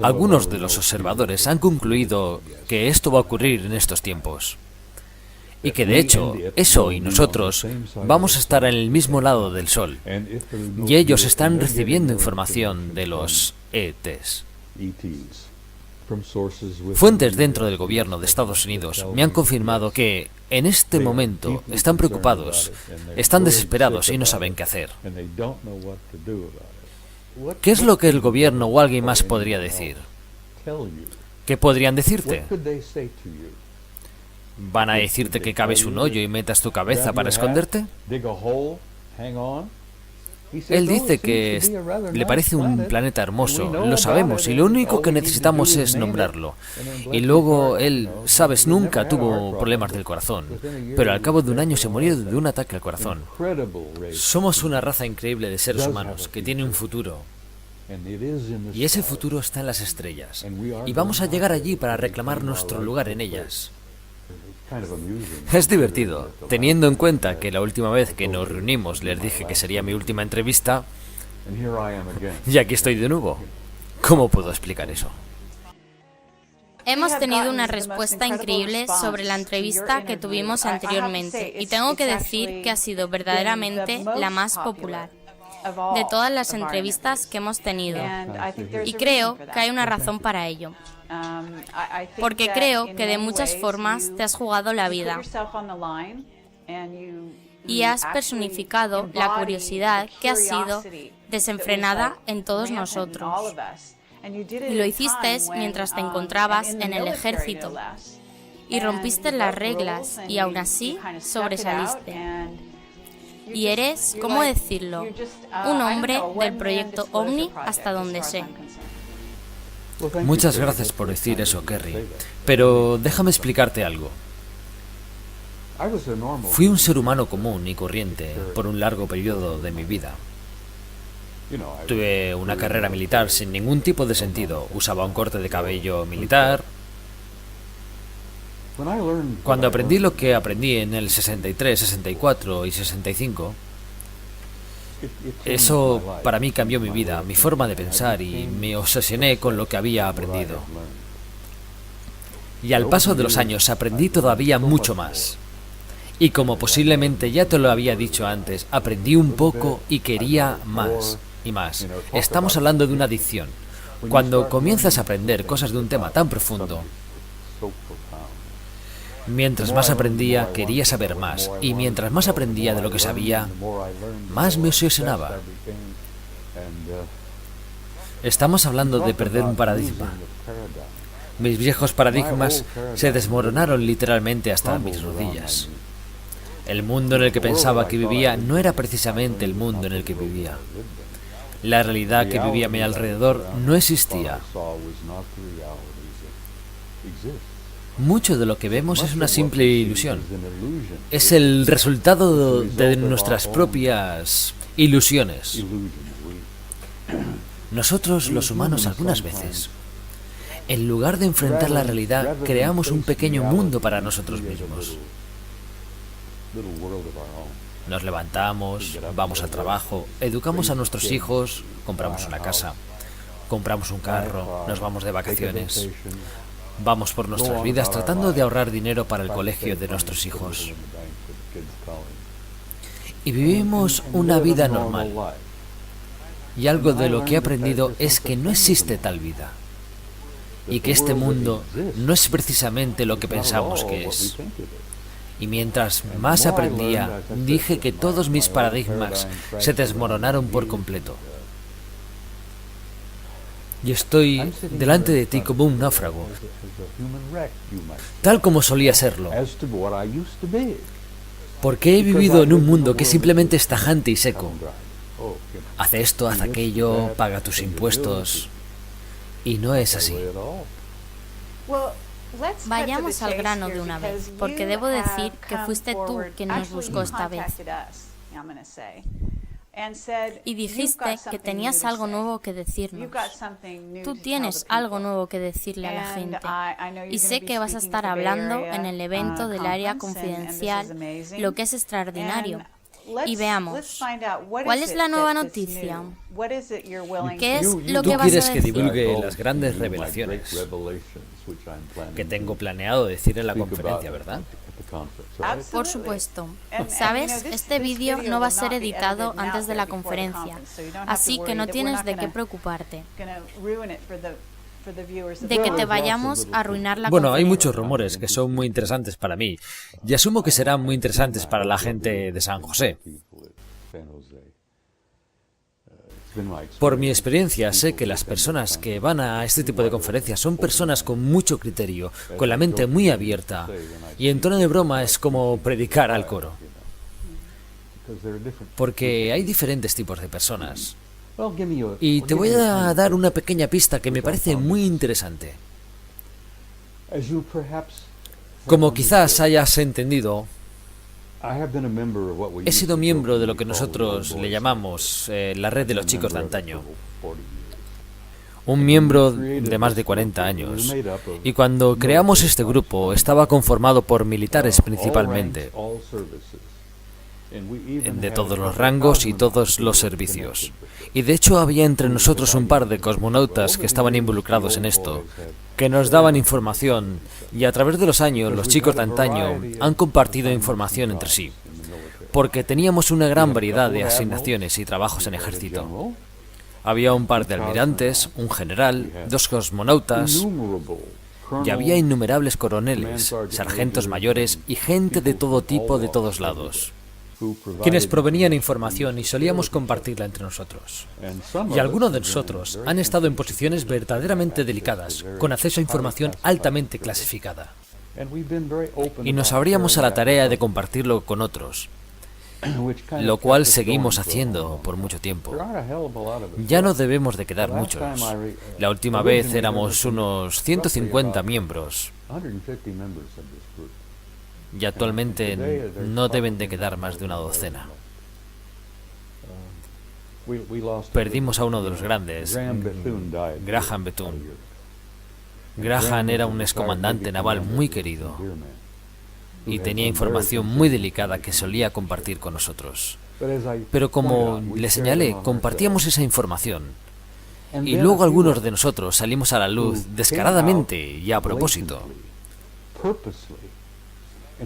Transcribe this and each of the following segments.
Algunos de los observadores han concluido que esto va a ocurrir en estos tiempos. Y que de hecho, eso y nosotros vamos a estar en el mismo lado del Sol. Y ellos están recibiendo información de los ETs. Fuentes dentro del gobierno de Estados Unidos me han confirmado que, en este momento, están preocupados, están desesperados y no saben qué hacer. ¿Qué es lo que el gobierno o alguien más podría decir? ¿Qué podrían decirte? ¿Van a decirte que caves un hoyo y metas tu cabeza para esconderte? Él dice que le parece un planeta hermoso, lo sabemos, y lo único que necesitamos es nombrarlo. Y luego él, sabes, nunca tuvo problemas del corazón, pero al cabo de un año se murió de un ataque al corazón. Somos una raza increíble de seres humanos que tiene un futuro. Y ese futuro está en las estrellas. Y vamos a llegar allí para reclamar nuestro lugar en ellas. Es divertido, teniendo en cuenta que la última vez que nos reunimos les dije que sería mi última entrevista, y aquí estoy de nuevo. ¿Cómo puedo explicar eso? Hemos tenido una respuesta increíble sobre la entrevista que tuvimos anteriormente, y tengo que decir que ha sido verdaderamente la más popular de todas las entrevistas que hemos tenido. Y creo que hay una razón para ello. Porque creo que de muchas formas te has jugado la vida y has personificado la curiosidad que ha sido desenfrenada en todos nosotros. Y lo hiciste mientras te encontrabas en el ejército y rompiste las reglas y aún así sobresaliste. Y eres, ¿cómo decirlo?, un hombre del proyecto OVNI hasta donde sé. Muchas gracias por decir eso, Kerry. Pero déjame explicarte algo. Fui un ser humano común y corriente por un largo periodo de mi vida. Tuve una carrera militar sin ningún tipo de sentido. Usaba un corte de cabello militar. Cuando aprendí lo que aprendí en el 63, 64 y 65, eso para mí cambió mi vida, mi forma de pensar, y me obsesioné con lo que había aprendido. Y al paso de los años aprendí todavía mucho más. Y como posiblemente ya te lo había dicho antes, aprendí un poco y quería más y más. Estamos hablando de una adicción. Cuando comienzas a aprender cosas de un tema tan profundo, mientras más aprendía, quería saber más, y mientras más aprendía de lo que sabía, más me obsesionaba. Estamos hablando de perder un paradigma. Mis viejos paradigmas se desmoronaron literalmente hasta mis rodillas. El mundo en el que pensaba que vivía no era precisamente el mundo en el que vivía. La realidad que vivía a mi alrededor no existía. Mucho de lo que vemos es una simple ilusión. Es el resultado de nuestras propias ilusiones. Nosotros, los humanos, algunas veces, en lugar de enfrentar la realidad, creamos un pequeño mundo para nosotros mismos. Nos levantamos, vamos al trabajo, educamos a nuestros hijos, compramos una casa, compramos un carro, nos vamos de vacaciones. Vamos por nuestras vidas tratando de ahorrar dinero para el colegio de nuestros hijos. Y vivimos una vida normal. Y algo de lo que he aprendido es que no existe tal vida. Y que este mundo no es precisamente lo que pensamos que es. Y mientras más aprendía, dije que todos mis paradigmas se desmoronaron por completo. Y estoy delante de ti como un náufrago, tal como solía serlo, porque he vivido en un mundo que simplemente es tajante y seco. Haz esto, haz aquello, paga tus impuestos, y no es así. Vayamos al grano de una vez, porque debo decir que fuiste tú quien nos buscó esta vez. Y dijiste que tenías algo nuevo que decirnos. Tú tienes algo nuevo que decirle a la gente. Y sé que vas a estar hablando en el evento del área confidencial, lo que es extraordinario. y veamos, ¿cuál es la nueva noticia? ¿Qué es lo Tú que vas quieres a que decir? divulgue las grandes revelaciones que tengo planeado decir en la conferencia, ¿verdad? Por supuesto. Sabes, este vídeo no va a ser editado antes de la conferencia, así que no tienes de qué preocuparte de que te vayamos a arruinar la Bueno, hay conferencia. muchos rumores que son muy interesantes para mí y asumo que serán muy interesantes para la gente de San José. Por mi experiencia, sé que las personas que van a este tipo de conferencias son personas con mucho criterio, con la mente muy abierta, y en tono de broma es como predicar al coro. Porque hay diferentes tipos de personas. Y te voy a dar una pequeña pista que me parece muy interesante. Como quizás hayas entendido, he sido miembro de lo que nosotros le llamamos la red de los chicos de antaño. Un miembro de más de 40 años. Y cuando creamos este grupo, estaba conformado por militares principalmente, de todos los rangos y todos los servicios. Y de hecho había entre nosotros un par de cosmonautas que estaban involucrados en esto, que nos daban información, y a través de los años los chicos de antaño han compartido información entre sí, porque teníamos una gran variedad de asignaciones y trabajos en ejército. Había un par de almirantes, un general, 2 cosmonautas, y había innumerables coroneles, sargentos mayores y gente de todo tipo de todos lados, quienes provenían información y solíamos compartirla entre nosotros. Y algunos de nosotros han estado en posiciones verdaderamente delicadas, con acceso a información altamente clasificada. Y nos abríamos a la tarea de compartirlo con otros, lo cual seguimos haciendo por mucho tiempo. Ya no debemos de quedar muchos. La última vez éramos unos 150 miembros. Y actualmente no deben de quedar más de una docena. Perdimos a uno de los grandes, Graham Bethune. Graham era un excomandante naval muy querido y tenía información muy delicada que solía compartir con nosotros. Pero como le señalé, compartíamos esa información. Y luego algunos de nosotros salimos a la luz descaradamente y a propósito.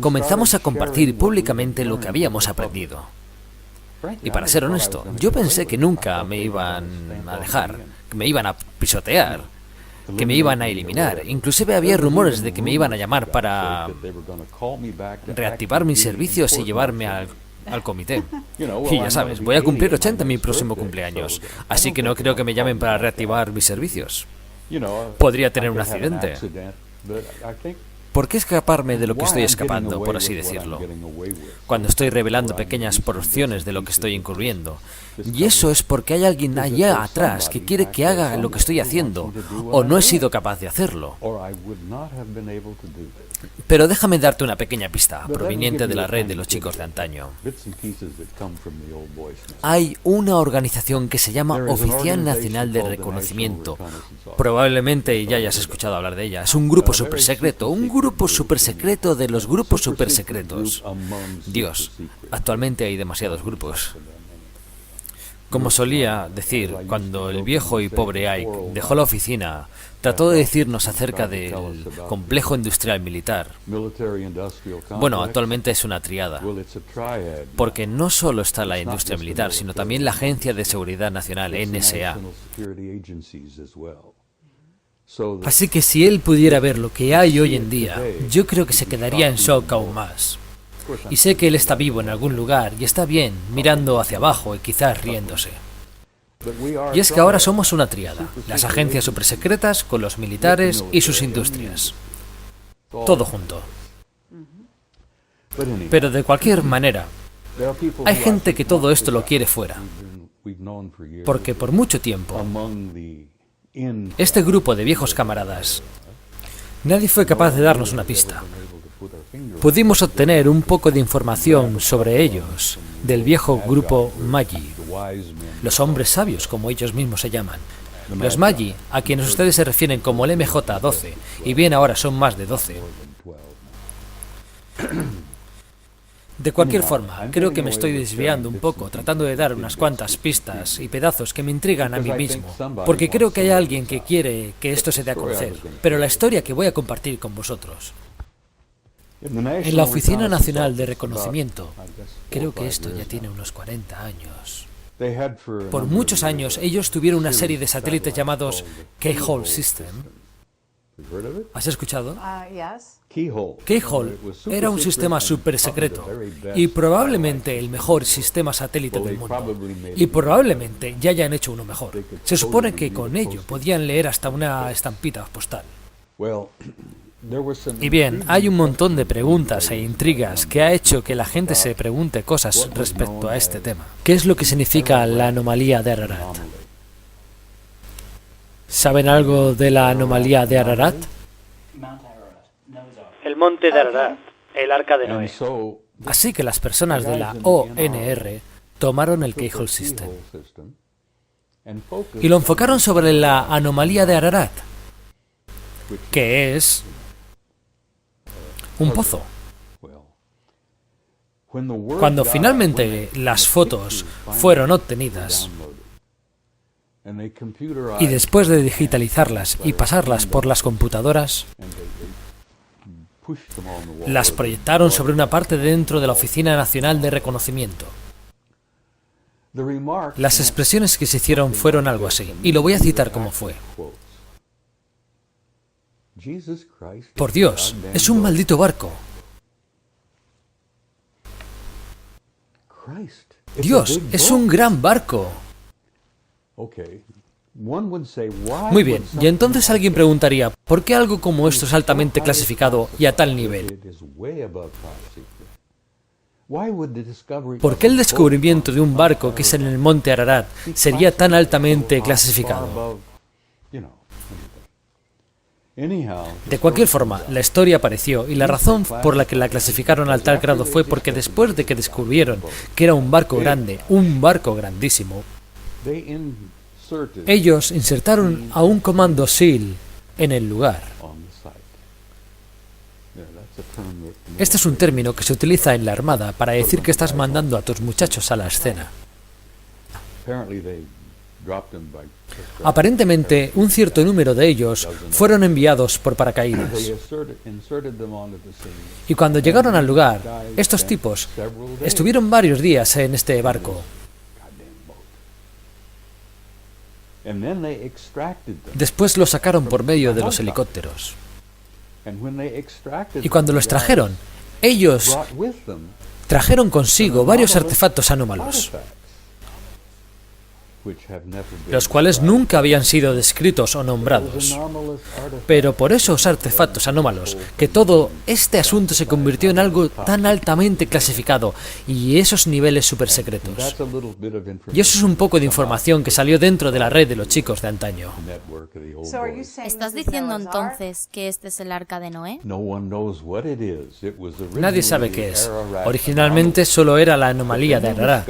Comenzamos a compartir públicamente lo que habíamos aprendido. Y para ser honesto, yo pensé que nunca me iban a dejar, que me iban a pisotear, que me iban a eliminar. Inclusive había rumores de que me iban a llamar para reactivar mis servicios y llevarme al comité. Y ya sabes, voy a cumplir 80 en mi próximo cumpleaños, así que no creo que me llamen para reactivar mis servicios. Podría tener un accidente. ¿Por qué escaparme de lo que estoy escapando, por así decirlo? Cuando estoy revelando pequeñas porciones de lo que estoy incurriendo. Y eso es porque hay alguien allá atrás que quiere que haga lo que estoy haciendo, o no he sido capaz de hacerlo. Pero déjame darte una pequeña pista, proveniente de la red de los chicos de antaño. Hay una organización que se llama Oficial Nacional de Reconocimiento. Probablemente ya hayas escuchado hablar de ella. Es un grupo supersecreto, de los grupos supersecretos. Dios, actualmente hay demasiados grupos. Como solía decir, cuando el viejo y pobre Ike dejó la oficina, trató de decirnos acerca del complejo industrial militar. Bueno, actualmente es una triada, porque no solo está la industria militar, sino también la Agencia de Seguridad Nacional, NSA. Así que si él pudiera ver lo que hay hoy en día, yo creo que se quedaría en shock aún más. Y sé que él está vivo en algún lugar y está bien, mirando hacia abajo y quizás riéndose. Y es que ahora somos una triada, las agencias supersecretas con los militares y sus industrias. Todo junto. Pero de cualquier manera, hay gente que todo esto lo quiere fuera. Porque por mucho tiempo, este grupo de viejos camaradas, nadie fue capaz de darnos una pista. Pudimos obtener un poco de información sobre ellos, del viejo grupo Magi, los hombres sabios, como ellos mismos se llaman. Los Magi, a quienes ustedes se refieren como el MJ-12, y bien ahora son más de 12. De cualquier forma, creo que me estoy desviando un poco, tratando de dar unas cuantas pistas y pedazos que me intrigan a mí mismo, porque creo que hay alguien que quiere que esto se dé a conocer, pero la historia que voy a compartir con vosotros. En la Oficina Nacional de Reconocimiento, creo que esto ya tiene unos 40 años. Por muchos años ellos tuvieron una serie de satélites llamados Keyhole System. ¿Has escuchado? Keyhole era un sistema súper secreto y probablemente el mejor sistema satélite del mundo. Y probablemente ya hayan hecho uno mejor. Se supone que con ello podían leer hasta una estampita postal. Y bien, hay un montón de preguntas e intrigas que ha hecho que la gente se pregunte cosas respecto a este tema. ¿Qué es lo que significa la anomalía de Ararat? ¿Saben algo de la anomalía de Ararat? El monte de Ararat, el arca de Noé. Así que las personas de la ONR tomaron el Keyhole System y lo enfocaron sobre la anomalía de Ararat, que es un pozo. Cuando finalmente las fotos fueron obtenidas, y después de digitalizarlas y pasarlas por las computadoras, las proyectaron sobre una parte dentro de la Oficina Nacional de Reconocimiento. Las expresiones que se hicieron fueron algo así, y lo voy a citar como fue. Por Dios, es un maldito barco. Dios, es un gran barco. Muy bien, y entonces alguien preguntaría, ¿por qué algo como esto es altamente clasificado y a tal nivel? ¿Por qué el descubrimiento de un barco que es en el monte Ararat sería tan altamente clasificado? De cualquier forma, la historia apareció y la razón por la que la clasificaron al tal grado fue porque después de que descubrieron que era un barco grande, un barco grandísimo, ellos insertaron a un comando SEAL en el lugar. Este es un término que se utiliza en la Armada para decir que estás mandando a tus muchachos a la escena. Aparentemente, un cierto número de ellos fueron enviados por paracaídas. Y cuando llegaron al lugar, estos tipos estuvieron varios días en este barco. Después lo sacaron por medio de los helicópteros. Y cuando lo extrajeron, ellos trajeron consigo varios artefactos anómalos, los cuales nunca habían sido descritos o nombrados. Pero por esos artefactos anómalos, que todo este asunto se convirtió en algo tan altamente clasificado y esos niveles super secretos. Y eso es un poco de información que salió dentro de la red de los chicos de antaño. ¿Estás diciendo entonces que este es el arca de Noé? Nadie sabe qué es. Originalmente solo era la anomalía de Ararat.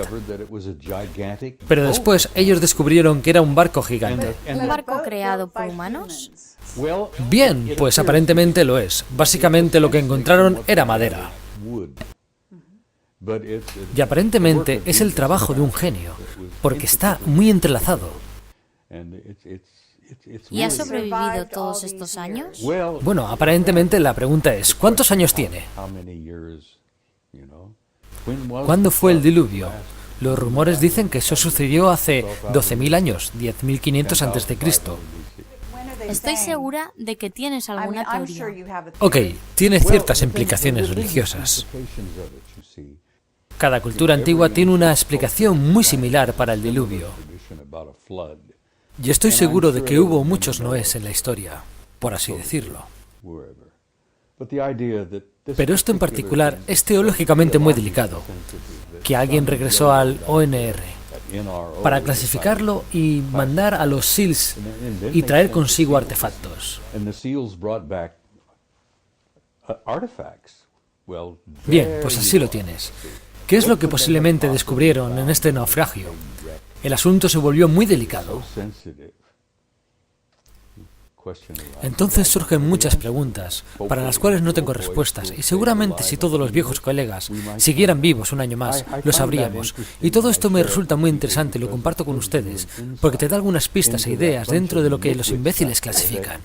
Pero después ellos descubrieron que era un barco gigante. ¿Un barco creado por humanos? Bien, pues aparentemente lo es. Básicamente lo que encontraron era madera. Y aparentemente es el trabajo de un genio, porque está muy entrelazado. ¿Y ha sobrevivido todos estos años? Bueno, aparentemente la pregunta es, ¿cuántos años tiene? ¿Cuándo fue el diluvio? Los rumores dicen que eso sucedió hace 12.000 años, 10.500 a.C. Estoy segura de que tienes alguna teoría. Ok, tiene ciertas implicaciones religiosas. Cada cultura antigua tiene una explicación muy similar para el diluvio. Y estoy seguro de que hubo muchos Noés en la historia, por así decirlo. Pero esto en particular es teológicamente muy delicado, que alguien regresó al ONR para clasificarlo y mandar a los SEALs y traer consigo artefactos. Bien, pues así lo tienes. ¿Qué es lo que posiblemente descubrieron en este naufragio? El asunto se volvió muy delicado. Entonces surgen muchas preguntas, para las cuales no tengo respuestas, y seguramente si todos los viejos colegas siguieran vivos un año más, lo sabríamos. Y todo esto me resulta muy interesante y lo comparto con ustedes, porque te da algunas pistas e ideas dentro de lo que los imbéciles clasifican.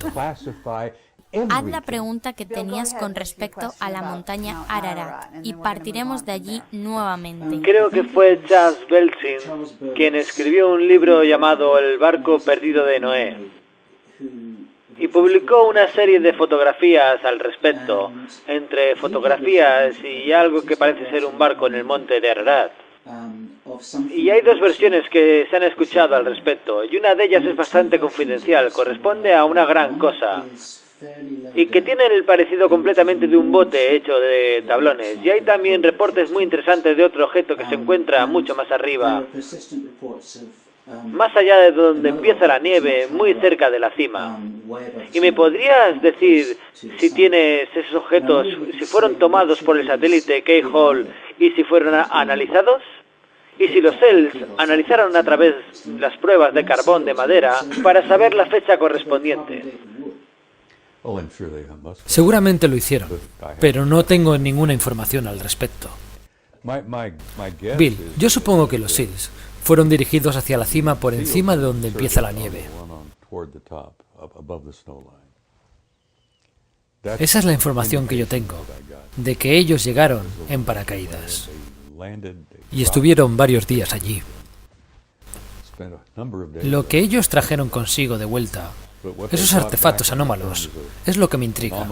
Haz la pregunta que tenías con respecto a la montaña Ararat y partiremos de allí nuevamente. Creo que fue Charles Belsin quien escribió un libro llamado El barco perdido de Noé y publicó una serie de fotografías al respecto, entre fotografías y algo que parece ser un barco en el monte de Ararat. Y hay dos versiones que se han escuchado al respecto, y una de ellas es bastante confidencial, corresponde a una gran cosa, y que tiene el parecido completamente de un bote hecho de tablones. Y hay también reportes muy interesantes de otro objeto que se encuentra mucho más arriba, más allá de donde empieza la nieve, muy cerca de la cima. ¿Y me podrías decir si tienes esos objetos, si fueron tomados por el satélite Keyhole y si fueron analizados? Y si los CELS analizaron a través de las pruebas de carbón de madera para saber la fecha correspondiente. Seguramente lo hicieron, pero no tengo ninguna información al respecto. Bill, yo supongo que los SEALs fueron dirigidos hacia la cima por encima de donde empieza la nieve. Esa es la información que yo tengo, de que ellos llegaron en paracaídas y estuvieron varios días allí. Lo que ellos trajeron consigo de vuelta, esos artefactos anómalos, es lo que me intriga,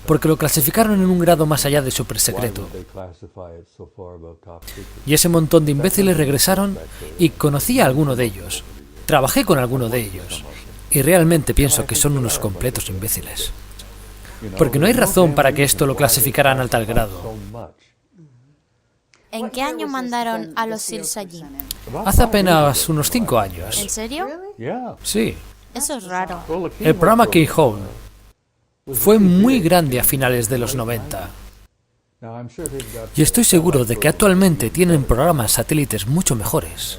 porque lo clasificaron en un grado más allá de supersecreto. Y ese montón de imbéciles regresaron y conocí a alguno de ellos, trabajé con alguno de ellos, y realmente pienso que son unos completos imbéciles. Porque no hay razón para que esto lo clasificaran al tal grado. ¿En qué año mandaron a los SEALs allí? Hace apenas unos 5 años. ¿En serio? Sí. Eso es raro. El programa Keyhole fue muy grande a finales de los 90. Y estoy seguro de que actualmente tienen programas satélites mucho mejores.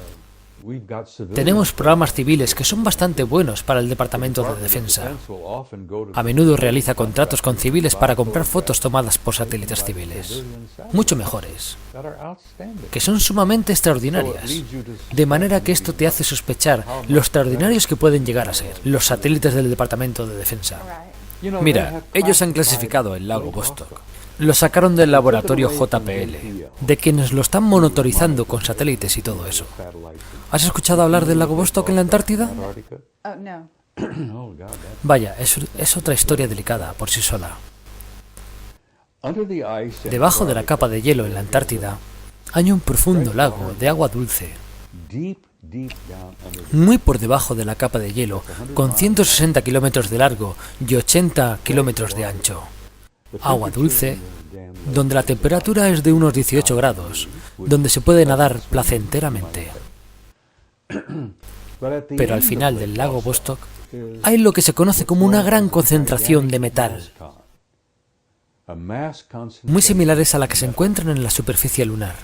Tenemos programas civiles que son bastante buenos para el Departamento de Defensa. A menudo realiza contratos con civiles para comprar fotos tomadas por satélites civiles, mucho mejores, que son sumamente extraordinarias. De manera que esto te hace sospechar lo extraordinarios que pueden llegar a ser los satélites del Departamento de Defensa. Mira, ellos han clasificado el lago Vostok. Lo sacaron del laboratorio JPL, de quienes lo están monitorizando con satélites y todo eso. ¿Has escuchado hablar del lago Vostok en la Antártida? Vaya, es otra historia delicada por sí sola. Debajo de la capa de hielo en la Antártida hay un profundo lago de agua dulce, muy por debajo de la capa de hielo, con 160 kilómetros de largo y 80 kilómetros de ancho. Agua dulce, donde la temperatura es de unos 18 grados, donde se puede nadar placenteramente. Pero al final del lago Vostok hay lo que se conoce como una gran concentración de metal, muy similares a la que se encuentran en la superficie lunar.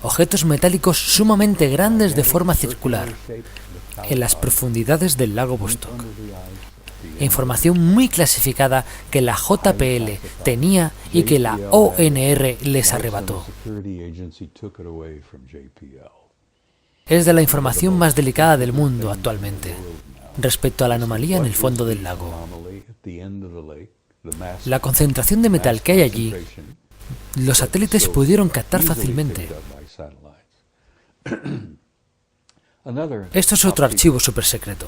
Objetos metálicos sumamente grandes de forma circular, en las profundidades del lago Vostok. Información muy clasificada que la JPL tenía y que la ONR les arrebató. Es de la información más delicada del mundo actualmente, respecto a la anomalía en el fondo del lago. La concentración de metal que hay allí, los satélites pudieron captar fácilmente. Esto es otro archivo supersecreto.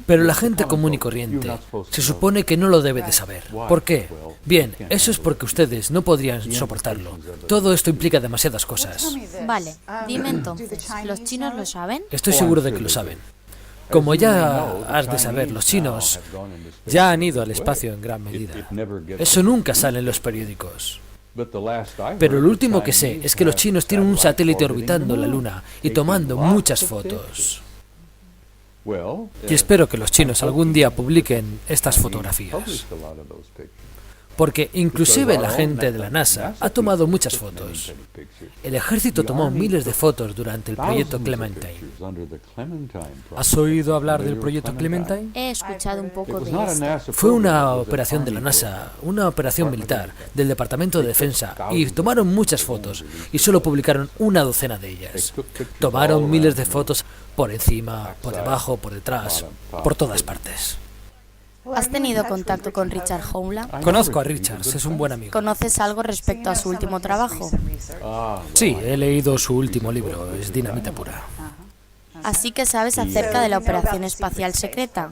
Pero la gente común y corriente se supone que no lo debe de saber. ¿Por qué? Bien, eso es porque ustedes no podrían soportarlo. Todo esto implica demasiadas cosas. Vale, dime entonces, ¿los chinos lo saben? Estoy seguro de que lo saben. Como ya has de saber, los chinos ya han ido al espacio en gran medida. Eso nunca sale en los periódicos. Pero lo último que sé es que los chinos tienen un satélite orbitando la Luna y tomando muchas fotos. Y espero que los chinos algún día publiquen estas fotografías. Porque inclusive la gente de la NASA ha tomado muchas fotos. El ejército tomó miles de fotos durante el proyecto Clementine. ¿Has oído hablar del proyecto Clementine? He escuchado un poco de esto. Fue una operación de la NASA, una operación militar del Departamento de Defensa, y tomaron muchas fotos y solo publicaron una docena de ellas. Tomaron miles de fotos por encima, por debajo, por detrás, por todas partes. ¿Has tenido contacto con Richard Howland? Conozco a Richards, es un buen amigo. ¿Conoces algo respecto a su último trabajo? Sí, he leído su último libro, es dinamita pura. Así que sabes acerca de la operación espacial secreta.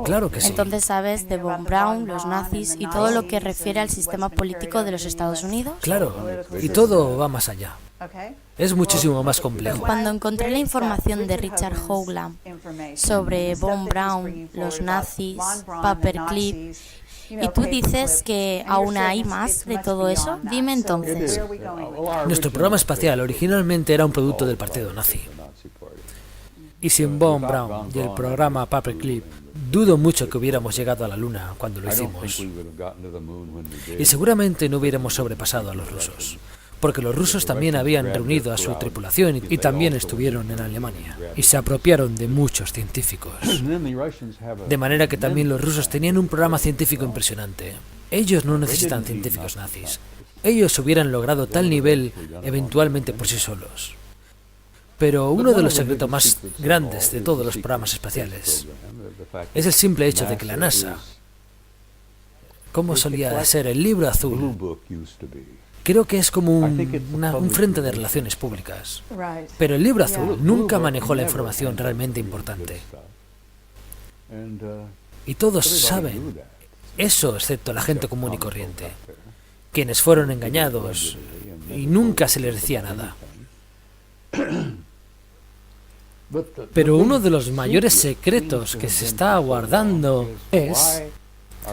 Claro que sí. Entonces sabes de Von Braun, los nazis y todo lo que refiere al sistema político de los Estados Unidos. Claro, y todo va más allá. Es muchísimo más complejo. Cuando encontré la información de Richard Howland sobre Von Braun, los nazis, Paperclip, y tú dices que aún hay más de todo eso, dime entonces. Nuestro programa espacial originalmente era un producto del partido nazi. Y sin Von Braun y el programa Paperclip, dudo mucho que hubiéramos llegado a la Luna cuando lo hicimos. Y seguramente no hubiéramos sobrepasado a los rusos, porque los rusos también habían reunido a su tripulación y también estuvieron en Alemania, y se apropiaron de muchos científicos. De manera que también los rusos tenían un programa científico impresionante. Ellos no necesitan científicos nazis. Ellos hubieran logrado tal nivel eventualmente por sí solos. Pero uno de los secretos más grandes de todos los programas espaciales es el simple hecho de que la NASA, como solía ser el libro azul, creo que es como un frente de relaciones públicas. Pero el libro azul nunca manejó la información realmente importante. Y todos saben eso, excepto la gente común y corriente, quienes fueron engañados y nunca se les decía nada. Pero uno de los mayores secretos que se está guardando es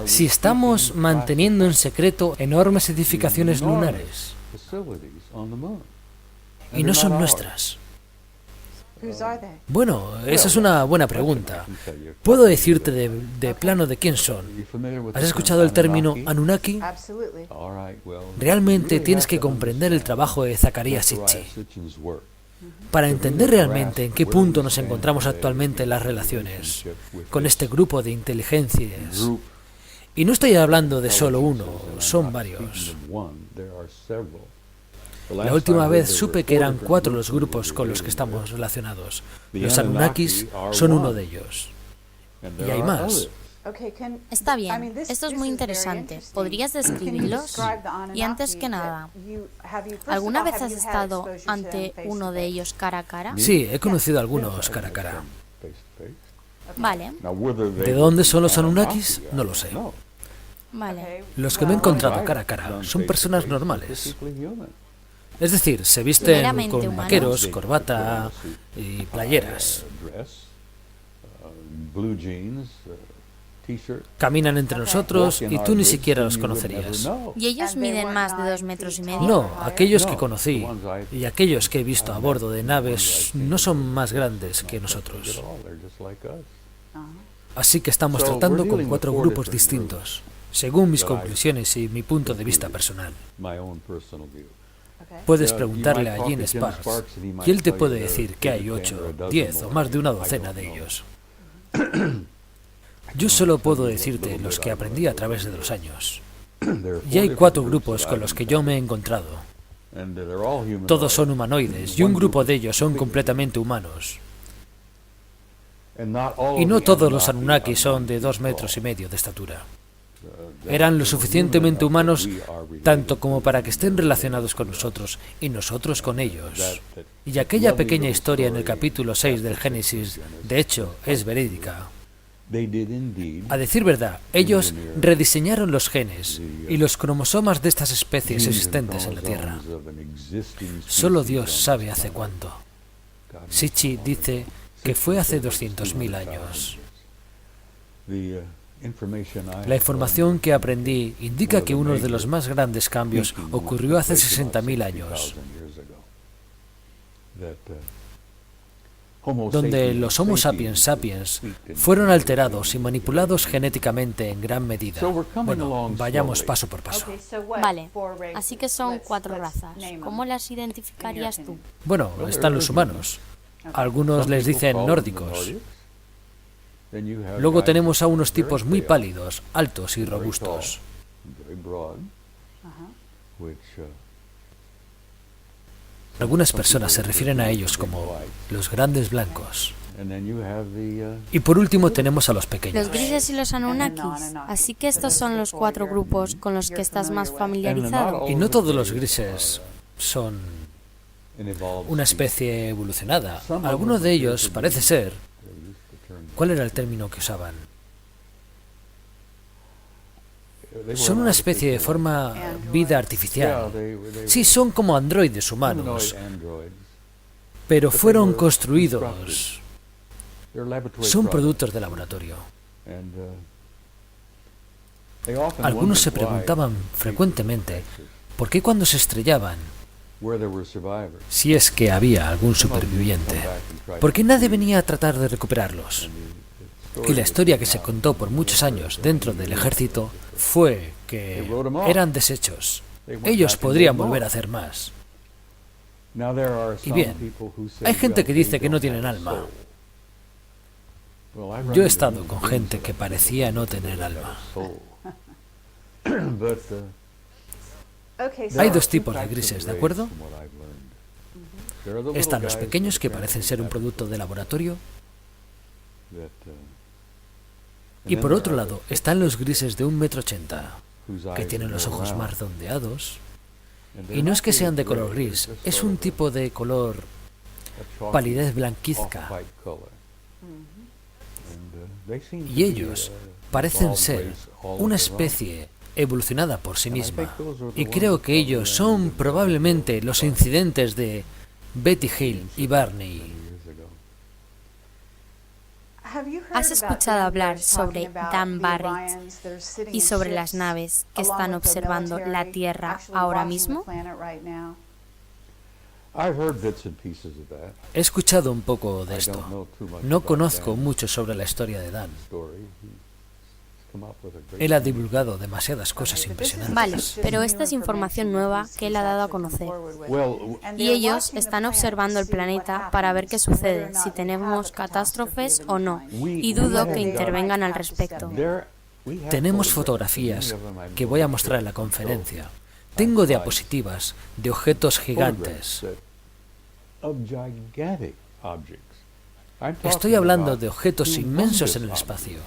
si estamos manteniendo en secreto enormes edificaciones lunares y no son nuestras. Bueno, esa es una buena pregunta. ¿Puedo decirte de plano de quién son? ¿Has escuchado el término Anunnaki? Realmente tienes que comprender el trabajo de Zecharia Sitchin para entender realmente en qué punto nos encontramos actualmente en las relaciones con este grupo de inteligencias. Y no estoy hablando de solo uno, son varios. La última vez supe que eran 4 los grupos con los que estamos relacionados. Los Anunnakis son uno de ellos. Y hay más. Está bien, esto es muy interesante. ¿Podrías describirlos? Y antes que nada, ¿alguna vez has estado ante uno de ellos cara a cara? Sí, he conocido a algunos cara a cara. Vale. ¿De dónde son los Anunnakis? No lo sé. Vale. Los que me he encontrado cara a cara son personas normales. Es decir, se visten Meramente con vaqueros, corbata y playeras. Caminan entre nosotros y tú ni siquiera los conocerías. ¿Y ellos miden más de 2,5 metros? No, aquellos que conocí y aquellos que he visto a bordo de naves no son más grandes que nosotros. Así que estamos tratando con 4 grupos distintos, según mis conclusiones y mi punto de vista personal. Puedes preguntarle a Gene Sparks y él te puede decir que hay 8, 10 o más de una docena de ellos. Yo solo puedo decirte los que aprendí a través de los años. Y hay 4 grupos con los que yo me he encontrado. Todos son humanoides y un grupo de ellos son completamente humanos. Y no todos los Anunnaki son de 2,5 metros de estatura. Eran lo suficientemente humanos tanto como para que estén relacionados con nosotros y nosotros con ellos. Y aquella pequeña historia en el capítulo 6 del Génesis, de hecho, es verídica. A decir verdad, ellos rediseñaron los genes y los cromosomas de estas especies existentes en la Tierra. Solo Dios sabe hace cuánto. Sitchin dice que fue hace 200.000 años. La información que aprendí indica que uno de los más grandes cambios ocurrió hace 60.000 años. donde los Homo sapiens sapiens fueron alterados y manipulados genéticamente en gran medida. Bueno, vayamos paso por paso. Vale, así que son 4 razas. ¿Cómo las identificarías tú? Bueno, están los humanos. Algunos les dicen nórdicos. Luego tenemos a unos tipos muy pálidos, altos y robustos. Algunas personas se refieren a ellos como los grandes blancos. Y por último tenemos a los pequeños. Los grises y los Anunnakis. Así que estos son los 4 grupos con los que estás más familiarizado. Y no todos los grises son una especie evolucionada. Algunos de ellos, parece ser... ¿Cuál era el término que usaban? Son una especie de forma vida artificial. Sí, son como androides humanos, pero fueron construidos. Son productos de laboratorio. Algunos se preguntaban frecuentemente por qué cuando se estrellaban, si es que había algún superviviente, ¿por qué nadie venía a tratar de recuperarlos? Y la historia que se contó por muchos años dentro del ejército fue que eran desechos. Ellos podrían volver a hacer más. Y bien, hay gente que dice que no tienen alma. Yo he estado con gente que parecía no tener alma. Hay 2 tipos de grises, ¿de acuerdo? Están los pequeños que parecen ser un producto de laboratorio. Y por otro lado, están los grises de 1,80 m, que tienen los ojos más redondeados. Y no es que sean de color gris, es un tipo de color palidez blanquizca. Y ellos parecen ser una especie evolucionada por sí misma. Y creo que ellos son probablemente los incidentes de Betty Hill y Barney. ¿Has escuchado hablar sobre Dan Barrett y sobre las naves que están observando la Tierra ahora mismo? He escuchado un poco de esto. No conozco mucho sobre la historia de Dan. Él ha divulgado demasiadas cosas impresionantes. Vale, pero esta es información nueva que él ha dado a conocer. Y ellos están observando el planeta para ver qué sucede, si tenemos catástrofes o no. Y dudo que intervengan al respecto. Tenemos fotografías que voy a mostrar en la conferencia. Tengo diapositivas de objetos gigantes. Estoy hablando de objetos inmensos en el espacio.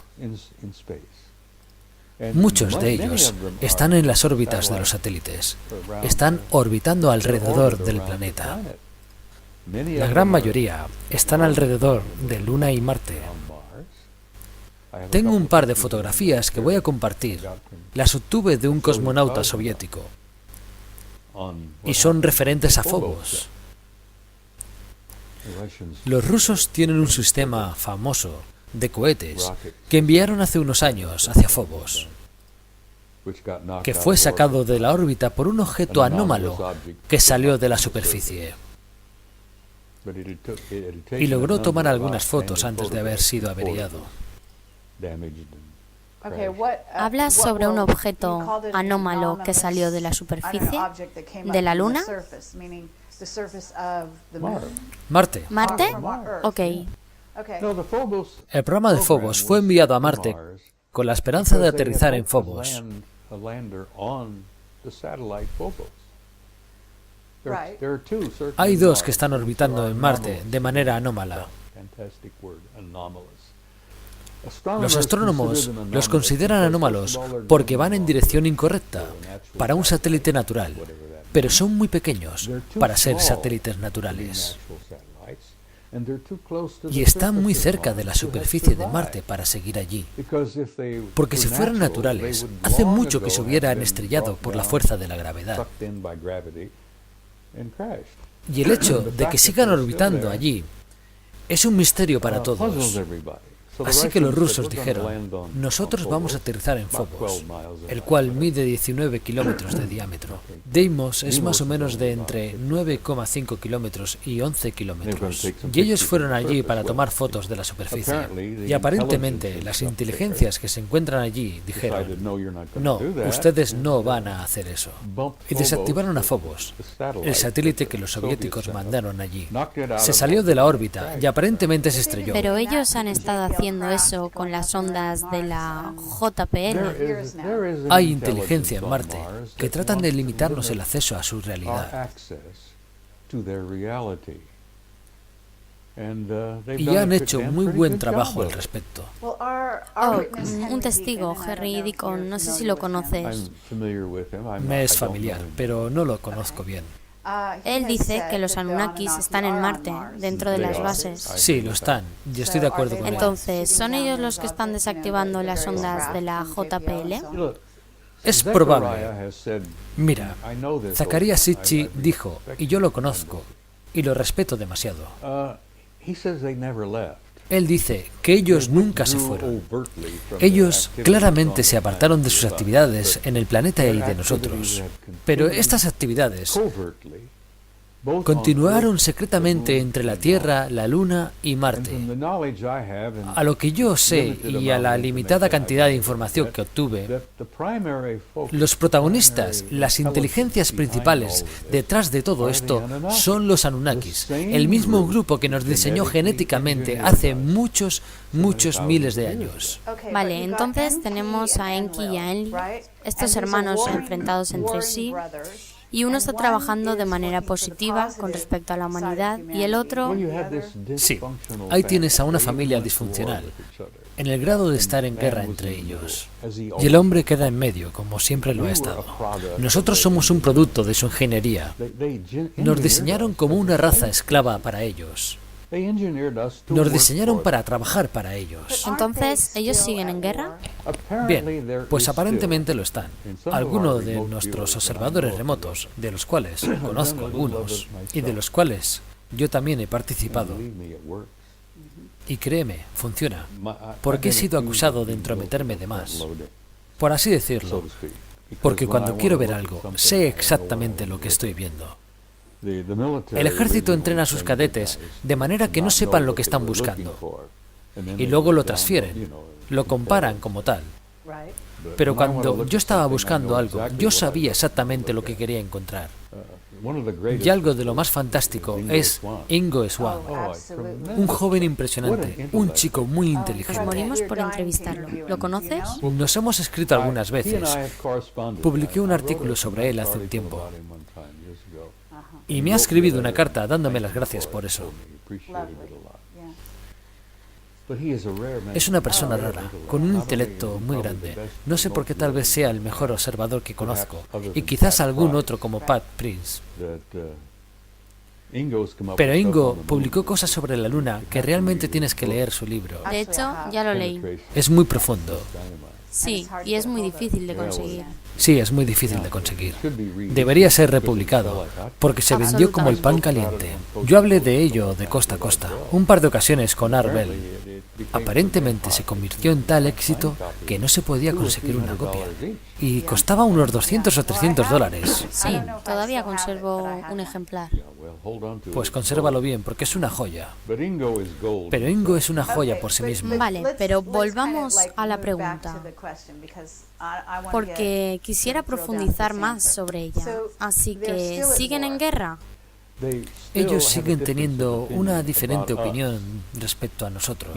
Muchos de ellos están en las órbitas de los satélites. Están orbitando alrededor del planeta. La gran mayoría están alrededor de Luna y Marte. Tengo un par de fotografías que voy a compartir. Las obtuve de un cosmonauta soviético. Y son referentes a Phobos. Los rusos tienen un sistema famoso de cohetes que enviaron hace unos años hacia Phobos, que fue sacado de la órbita por un objeto anómalo que salió de la superficie. Y logró tomar algunas fotos antes de haber sido averiado. ¿Hablas sobre un objeto anómalo que salió de la superficie? ¿De la Luna? Marte. ¿Marte? Ok. El programa de Phobos fue enviado a Marte con la esperanza de aterrizar en Phobos. Hay 2 que están orbitando en Marte de manera anómala. Los astrónomos los consideran anómalos porque van en dirección incorrecta para un satélite natural, pero son muy pequeños para ser satélites naturales. Y están muy cerca de la superficie de Marte para seguir allí. Porque si fueran naturales, hace mucho que se hubieran estrellado por la fuerza de la gravedad. Y el hecho de que sigan orbitando allí es un misterio para todos. Así que los rusos dijeron, nosotros vamos a aterrizar en Phobos, el cual mide 19 kilómetros de diámetro. Deimos es más o menos de entre 9,5 kilómetros y 11 kilómetros. Y ellos fueron allí para tomar fotos de la superficie. Y aparentemente las inteligencias que se encuentran allí dijeron, no, ustedes no van a hacer eso. Y desactivaron a Phobos, el satélite que los soviéticos mandaron allí. Se salió de la órbita y aparentemente se estrelló. Pero ellos han estado haciendo eso con las ondas de la JPL. Hay inteligencia en Marte que tratan de limitarnos el acceso a su realidad. Y han hecho muy buen trabajo al respecto. Un testigo, Henry Deacon, no sé si lo conoces. Me es familiar, pero no lo conozco bien. Él dice que los Anunnakis están en Marte, dentro de las bases. Sí, lo están. Yo estoy de acuerdo con él. Entonces, ¿son ellos los que están desactivando las ondas de la JPL? Es probable. Mira, Zecharia Sitchin dijo, y yo lo conozco, y lo respeto demasiado. Él dice que ellos nunca se fueron. Ellos claramente se apartaron de sus actividades en el planeta y de nosotros. Pero estas actividades continuaron secretamente entre la Tierra, la Luna y Marte. A lo que yo sé y a la limitada cantidad de información que obtuve, los protagonistas, las inteligencias principales detrás de todo esto son los Anunnakis, el mismo grupo que nos diseñó genéticamente hace muchos miles de años. Vale, entonces tenemos a Enki y a Enlil, estos hermanos enfrentados entre sí, y uno está trabajando de manera positiva con respecto a la humanidad y el otro... Sí, ahí tienes a una familia disfuncional, en el grado de estar en guerra entre ellos. Y el hombre queda en medio, como siempre lo ha estado. Nosotros somos un producto de su ingeniería. Nos diseñaron como una raza esclava para ellos. Nos diseñaron para trabajar para ellos. Entonces, ¿ellos siguen en guerra? Bien, pues aparentemente lo están. Algunos de nuestros observadores remotos, de los cuales conozco algunos, y de los cuales yo también he participado. Y créeme, funciona. Porque he sido acusado de entrometerme de más. Por así decirlo. Porque cuando quiero ver algo, sé exactamente lo que estoy viendo. El ejército entrena a sus cadetes de manera que no sepan lo que están buscando. Y luego lo transfieren, lo comparan como tal. Pero cuando yo estaba buscando algo, yo sabía exactamente lo que quería encontrar. Y algo de lo más fantástico es Ingo Swann, un joven impresionante, un chico muy inteligente. Nos morimos por entrevistarlo. ¿Lo conoces? Nos hemos escrito algunas veces. Publiqué un artículo sobre él hace un tiempo. Y me ha escrito una carta dándome las gracias por eso. Es una persona rara, con un intelecto muy grande. No sé por qué tal vez sea el mejor observador que conozco, y quizás algún otro como Pat Prince. Pero Ingo publicó cosas sobre la Luna que realmente tienes que leer su libro. De hecho, ya lo leí. Es muy profundo. Sí, y es muy difícil de conseguir. Sí, es muy difícil de conseguir. Debería ser republicado, porque se vendió como el pan caliente. Yo hablé de ello de costa a costa, un par de ocasiones con Arbel. Aparentemente se convirtió en tal éxito que no se podía conseguir una copia. Y costaba unos 200 o 300 dólares. Sí, todavía conservo un ejemplar. Pues consérvalo bien, porque es una joya. Pero Ingo es una joya por sí mismo. Vale, pero volvamos a la pregunta, porque quisiera profundizar más sobre ella. Así que, ¿siguen en guerra? Ellos siguen teniendo una diferente opinión respecto a nosotros.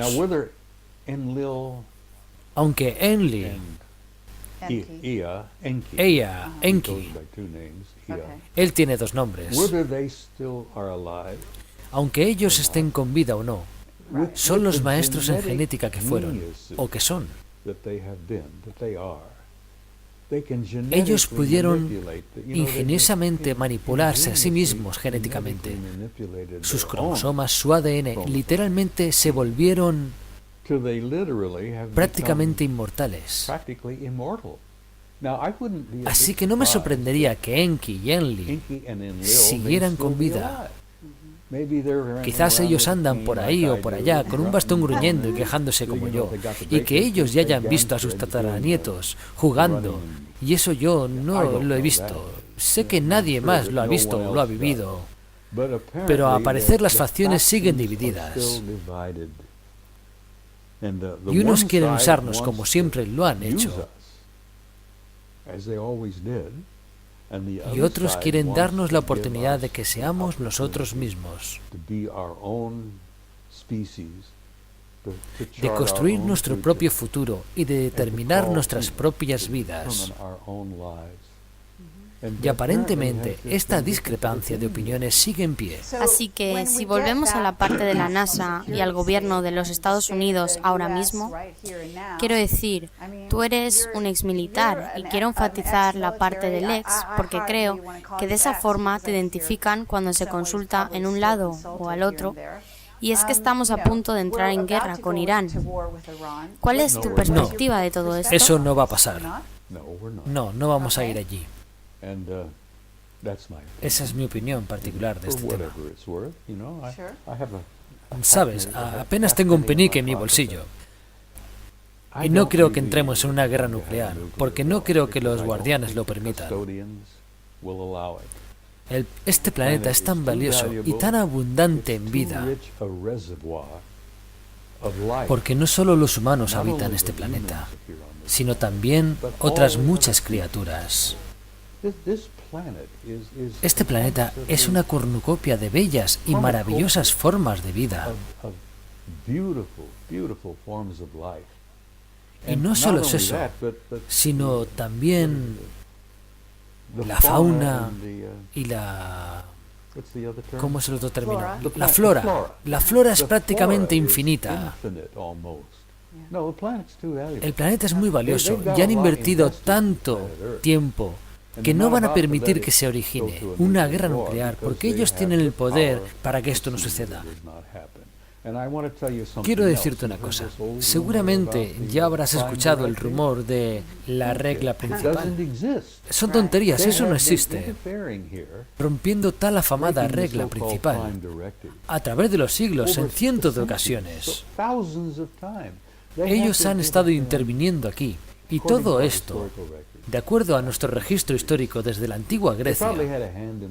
Aunque Enlil, ella, Enki, él tiene dos nombres. Aunque ellos estén con vida o no, son los maestros en genética que fueron, o que son. Ellos pudieron ingeniosamente manipularse a sí mismos genéticamente. Sus cromosomas, su ADN, literalmente se volvieron prácticamente inmortales. Así que no me sorprendería que Enki y Enlil siguieran con vida. Quizás ellos andan por ahí o por allá con un bastón gruñendo y quejándose como yo, y que ellos ya hayan visto a sus tataranietos jugando, y eso yo no lo he visto. Sé que nadie más lo ha visto o lo ha vivido, pero al parecer las facciones siguen divididas. Y unos quieren usarnos como siempre lo han hecho, y otros quieren darnos la oportunidad de que seamos nosotros mismos, de construir nuestro propio futuro y de determinar nuestras propias vidas. Y aparentemente esta discrepancia de opiniones sigue en pie. Así que si volvemos a la parte de la NASA y al gobierno de los Estados Unidos ahora mismo, quiero decir, tú eres un exmilitar y quiero enfatizar la parte del ex porque creo que de esa forma te identifican cuando se consulta en un lado o al otro. Y es que estamos a punto de entrar en guerra con Irán. ¿Cuál es tu perspectiva de todo esto? Eso no va a pasar. No vamos a ir allí. Esa es mi opinión particular de este tema. Sabes, apenas tengo un penique en mi bolsillo. Y no creo que entremos en una guerra nuclear, porque no creo que los guardianes lo permitan. Este planeta es tan valioso y tan abundante en vida, porque no solo los humanos habitan este planeta, sino también otras muchas criaturas. Este planeta es una cornucopia de bellas y maravillosas formas de vida. Y no solo es eso, sino también la fauna y la... ¿Cómo es el otro término? La flora. La flora es prácticamente infinita. El planeta es muy valioso y han invertido tanto tiempo que no van a permitir que se origine una guerra nuclear, porque ellos tienen el poder para que esto no suceda. Quiero decirte una cosa. Seguramente ya habrás escuchado el rumor de la regla principal. Son tonterías, eso no existe. Rompiendo tal afamada regla principal a través de los siglos, en cientos de ocasiones. Ellos han estado interviniendo aquí, y todo esto, de acuerdo a nuestro registro histórico desde la antigua Grecia,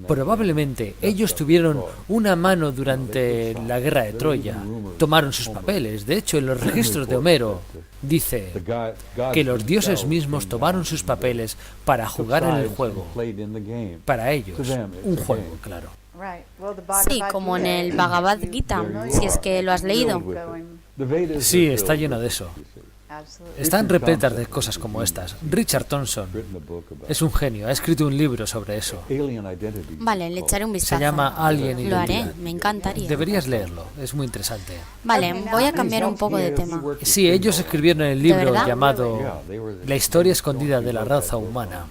probablemente ellos tuvieron una mano durante la guerra de Troya, tomaron sus papeles. De hecho, en los registros de Homero dice que los dioses mismos tomaron sus papeles para jugar en el juego. Para ellos, un juego, claro. Sí, como en el Bhagavad Gita, si es que lo has leído. Sí, está lleno de eso. Están repletas de cosas como estas. Richard Thompson es un genio, ha escrito un libro sobre eso. Vale, le echaré un vistazo. Se llama Alien Identidad. Lo haré, me encantaría. Deberías leerlo, es muy interesante. Vale, voy a cambiar un poco de tema. Sí, ellos escribieron el libro llamado La historia escondida de la raza humana.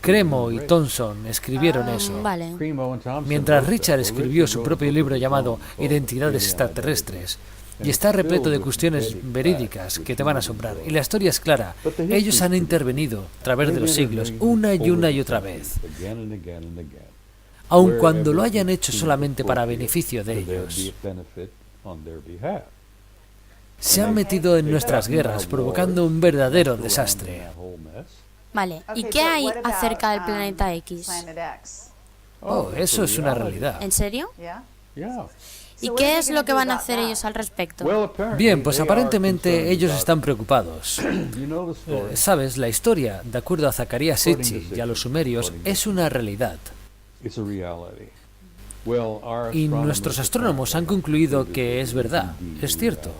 Cremo y Thompson escribieron eso. Vale. Mientras Richard escribió su propio libro llamado Identidades extraterrestres. Y está repleto de cuestiones verídicas que te van a asombrar. Y la historia es clara. Ellos han intervenido a través de los siglos, una y otra vez. Aun cuando lo hayan hecho solamente para beneficio de ellos. Se han metido en nuestras guerras, provocando un verdadero desastre. Vale, ¿y qué hay acerca del planeta X? Oh, eso es una realidad. ¿En serio? ¿Y qué es lo que van a hacer ellos al respecto? Bien, pues aparentemente ellos están preocupados. Sabes, la historia, de acuerdo a Zacarías Sitchin y a los sumerios, es una realidad. Y nuestros astrónomos han concluido que es verdad, es cierto.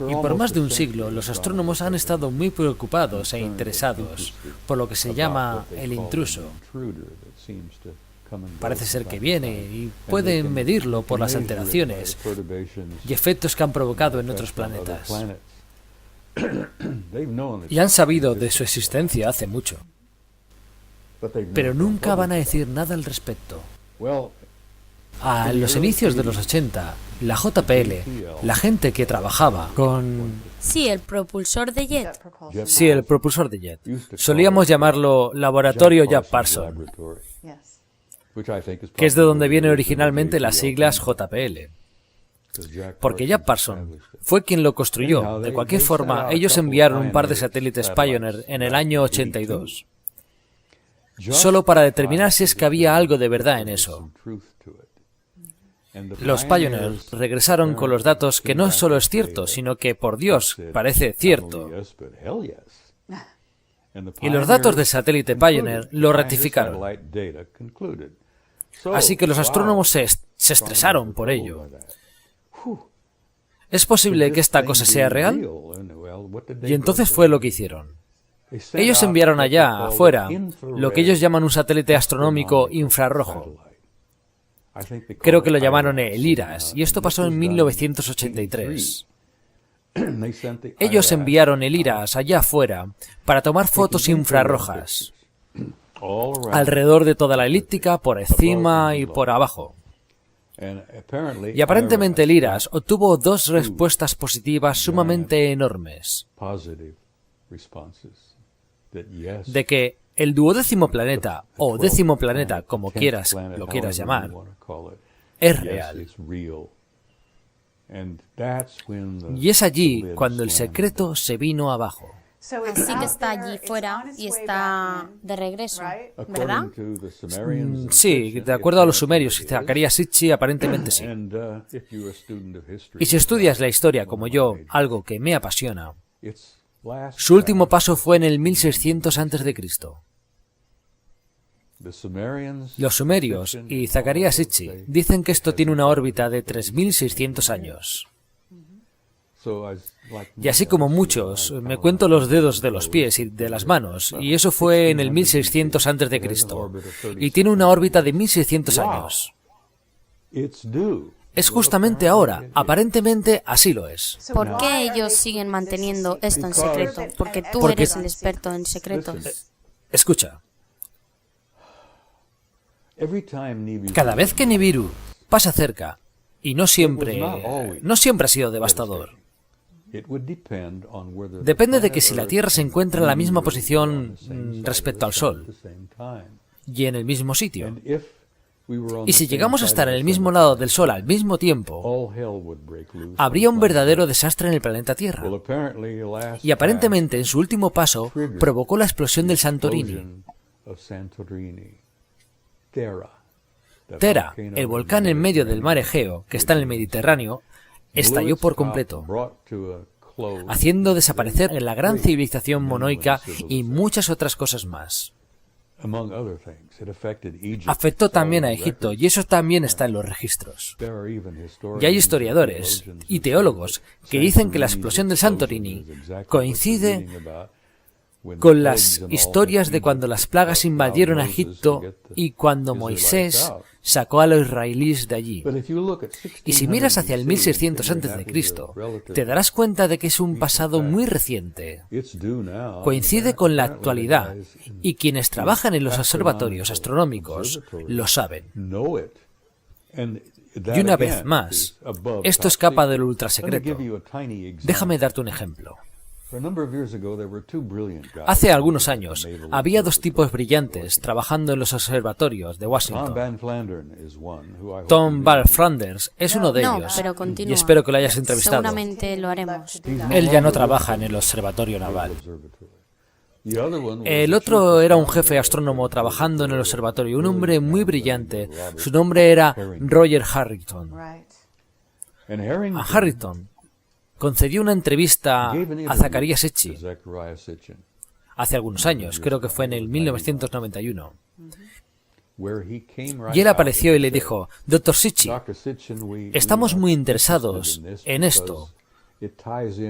Y por más de un siglo, los astrónomos han estado muy preocupados e interesados por lo que se llama el intruso. Parece ser que viene y pueden medirlo por las alteraciones y efectos que han provocado en otros planetas. Y han sabido de su existencia hace mucho. Pero nunca van a decir nada al respecto. A los inicios de los 80, la JPL, la gente que trabajaba con... Sí, el propulsor de jet. Sí, el propulsor de jet. Solíamos llamarlo Laboratorio Jack Parsons. que es de donde vienen originalmente las siglas JPL. Porque Jack Parsons fue quien lo construyó. De cualquier forma, ellos enviaron un par de satélites Pioneer en el año 82, solo para determinar si es que había algo de verdad en eso. Los Pioneer regresaron con los datos que no solo es cierto, sino que, por Dios, parece cierto. Y los datos del satélite Pioneer lo ratificaron. Así que los astrónomos se estresaron por ello. ¿Es posible que esta cosa sea real? Y entonces fue lo que hicieron. Ellos enviaron allá, afuera, lo que ellos llaman un satélite astronómico infrarrojo. Creo que lo llamaron el IRAS, y esto pasó en 1983. Ellos enviaron el IRAS allá afuera para tomar fotos infrarrojas, alrededor de toda la elíptica, por encima y por abajo. Y aparentemente el IRAS obtuvo dos respuestas positivas sumamente enormes. De que el duodécimo planeta, o décimo planeta, como lo quieras llamar, es real. Y es allí cuando el secreto se vino abajo. Así que está allí fuera y está de regreso, ¿verdad? Sí, de acuerdo a los sumerios y Zecharia Sitchin, aparentemente sí. Y si estudias la historia como yo, algo que me apasiona, su último paso fue en el 1600 a.C. Los sumerios y Zecharia Sitchin dicen que esto tiene una órbita de 3600 años. Y así como muchos, me cuento los dedos de los pies y de las manos, y eso fue en el 1600 a.C. Y tiene una órbita de 1600 años. Es justamente ahora, aparentemente así lo es. ¿Por qué ellos siguen manteniendo esto en secreto? Porque tú eres el experto en secretos. Escucha. Cada vez que Nibiru pasa cerca, y no siempre ha sido devastador. Depende de que si la Tierra se encuentra en la misma posición respecto al Sol y en el mismo sitio. Y si llegamos a estar en el mismo lado del Sol al mismo tiempo, habría un verdadero desastre en el planeta Tierra. Y aparentemente en su último paso provocó la explosión del Santorini. Thera, el volcán en medio del mar Egeo, que está en el Mediterráneo, estalló por completo, haciendo desaparecer la gran civilización monoica y muchas otras cosas más. Afectó también a Egipto, y eso también está en los registros. Y hay historiadores y teólogos que dicen que la explosión del Santorini coincide con las historias de cuando las plagas invadieron a Egipto y cuando Moisés sacó a los israelíes de allí. Y si miras hacia el 1600 a.C., te darás cuenta de que es un pasado muy reciente. Coincide con la actualidad, y quienes trabajan en los observatorios astronómicos lo saben. Y una vez más, esto escapa del ultrasecreto. Déjame darte un ejemplo. Hace algunos años había dos tipos brillantes trabajando en los observatorios de Washington. Tom Balflanders es uno de ellos, y espero que lo hayas entrevistado. Seguramente lo haremos. Él ya no trabaja en el observatorio naval. El otro era un jefe astrónomo trabajando en el observatorio, un hombre muy brillante. Su nombre era Roger Harrington. A Harrington concedió una entrevista a Zecharia Sitchin hace algunos años, creo que fue en el 1991. Y él apareció y le dijo: Dr. Sitchin, estamos muy interesados en esto,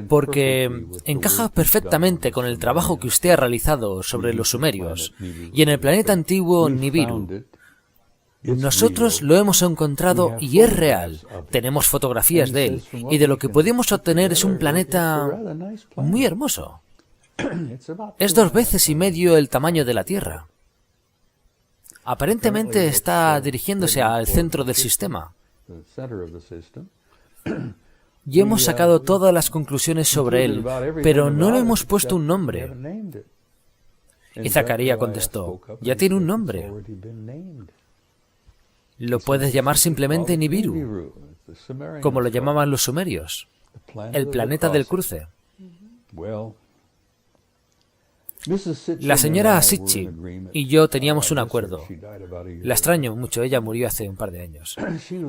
porque encaja perfectamente con el trabajo que usted ha realizado sobre los sumerios y en el planeta antiguo Nibiru. Nosotros lo hemos encontrado y es real. Tenemos fotografías de él y de lo que podemos obtener es un planeta muy hermoso. Es 2,5 veces el tamaño de la Tierra. Aparentemente está dirigiéndose al centro del sistema. Y hemos sacado todas las conclusiones sobre él, pero no le hemos puesto un nombre. Y Zecharia contestó: ya tiene un nombre. Lo puedes llamar simplemente Nibiru, como lo llamaban los sumerios, el planeta del cruce. La señora Sitchi y yo teníamos un acuerdo. La extraño mucho, ella murió hace un par de años.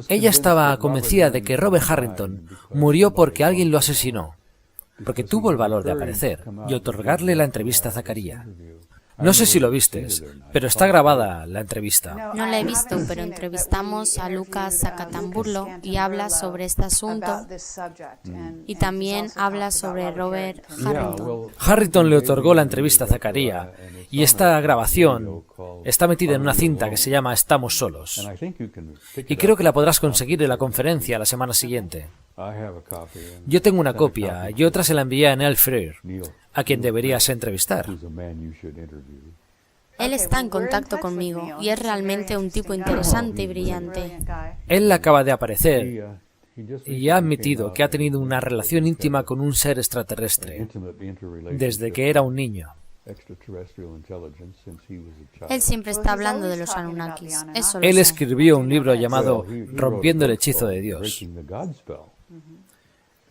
Ella estaba convencida de que Robert Harrington murió porque alguien lo asesinó, porque tuvo el valor de aparecer y otorgarle la entrevista a Zacarías. No sé si lo vistes, pero está grabada la entrevista. No la he visto, pero entrevistamos a Lucas Zacatamburlo y habla sobre este asunto y también habla sobre Robert Harrington. Harrington le otorgó la entrevista a Zacarías y esta grabación está metida en una cinta que se llama Estamos solos. Y creo que la podrás conseguir en la conferencia la semana siguiente. Yo tengo una copia y otra se la envié a Neil Freer, a quien deberías entrevistar. Él está en contacto conmigo y es realmente un tipo interesante y brillante. Él acaba de aparecer y ha admitido que ha tenido una relación íntima con un ser extraterrestre desde que era un niño. Él siempre está hablando de los Anunnakis. Eso lo Él sé. escribió un libro llamado Rompiendo el hechizo de Dios.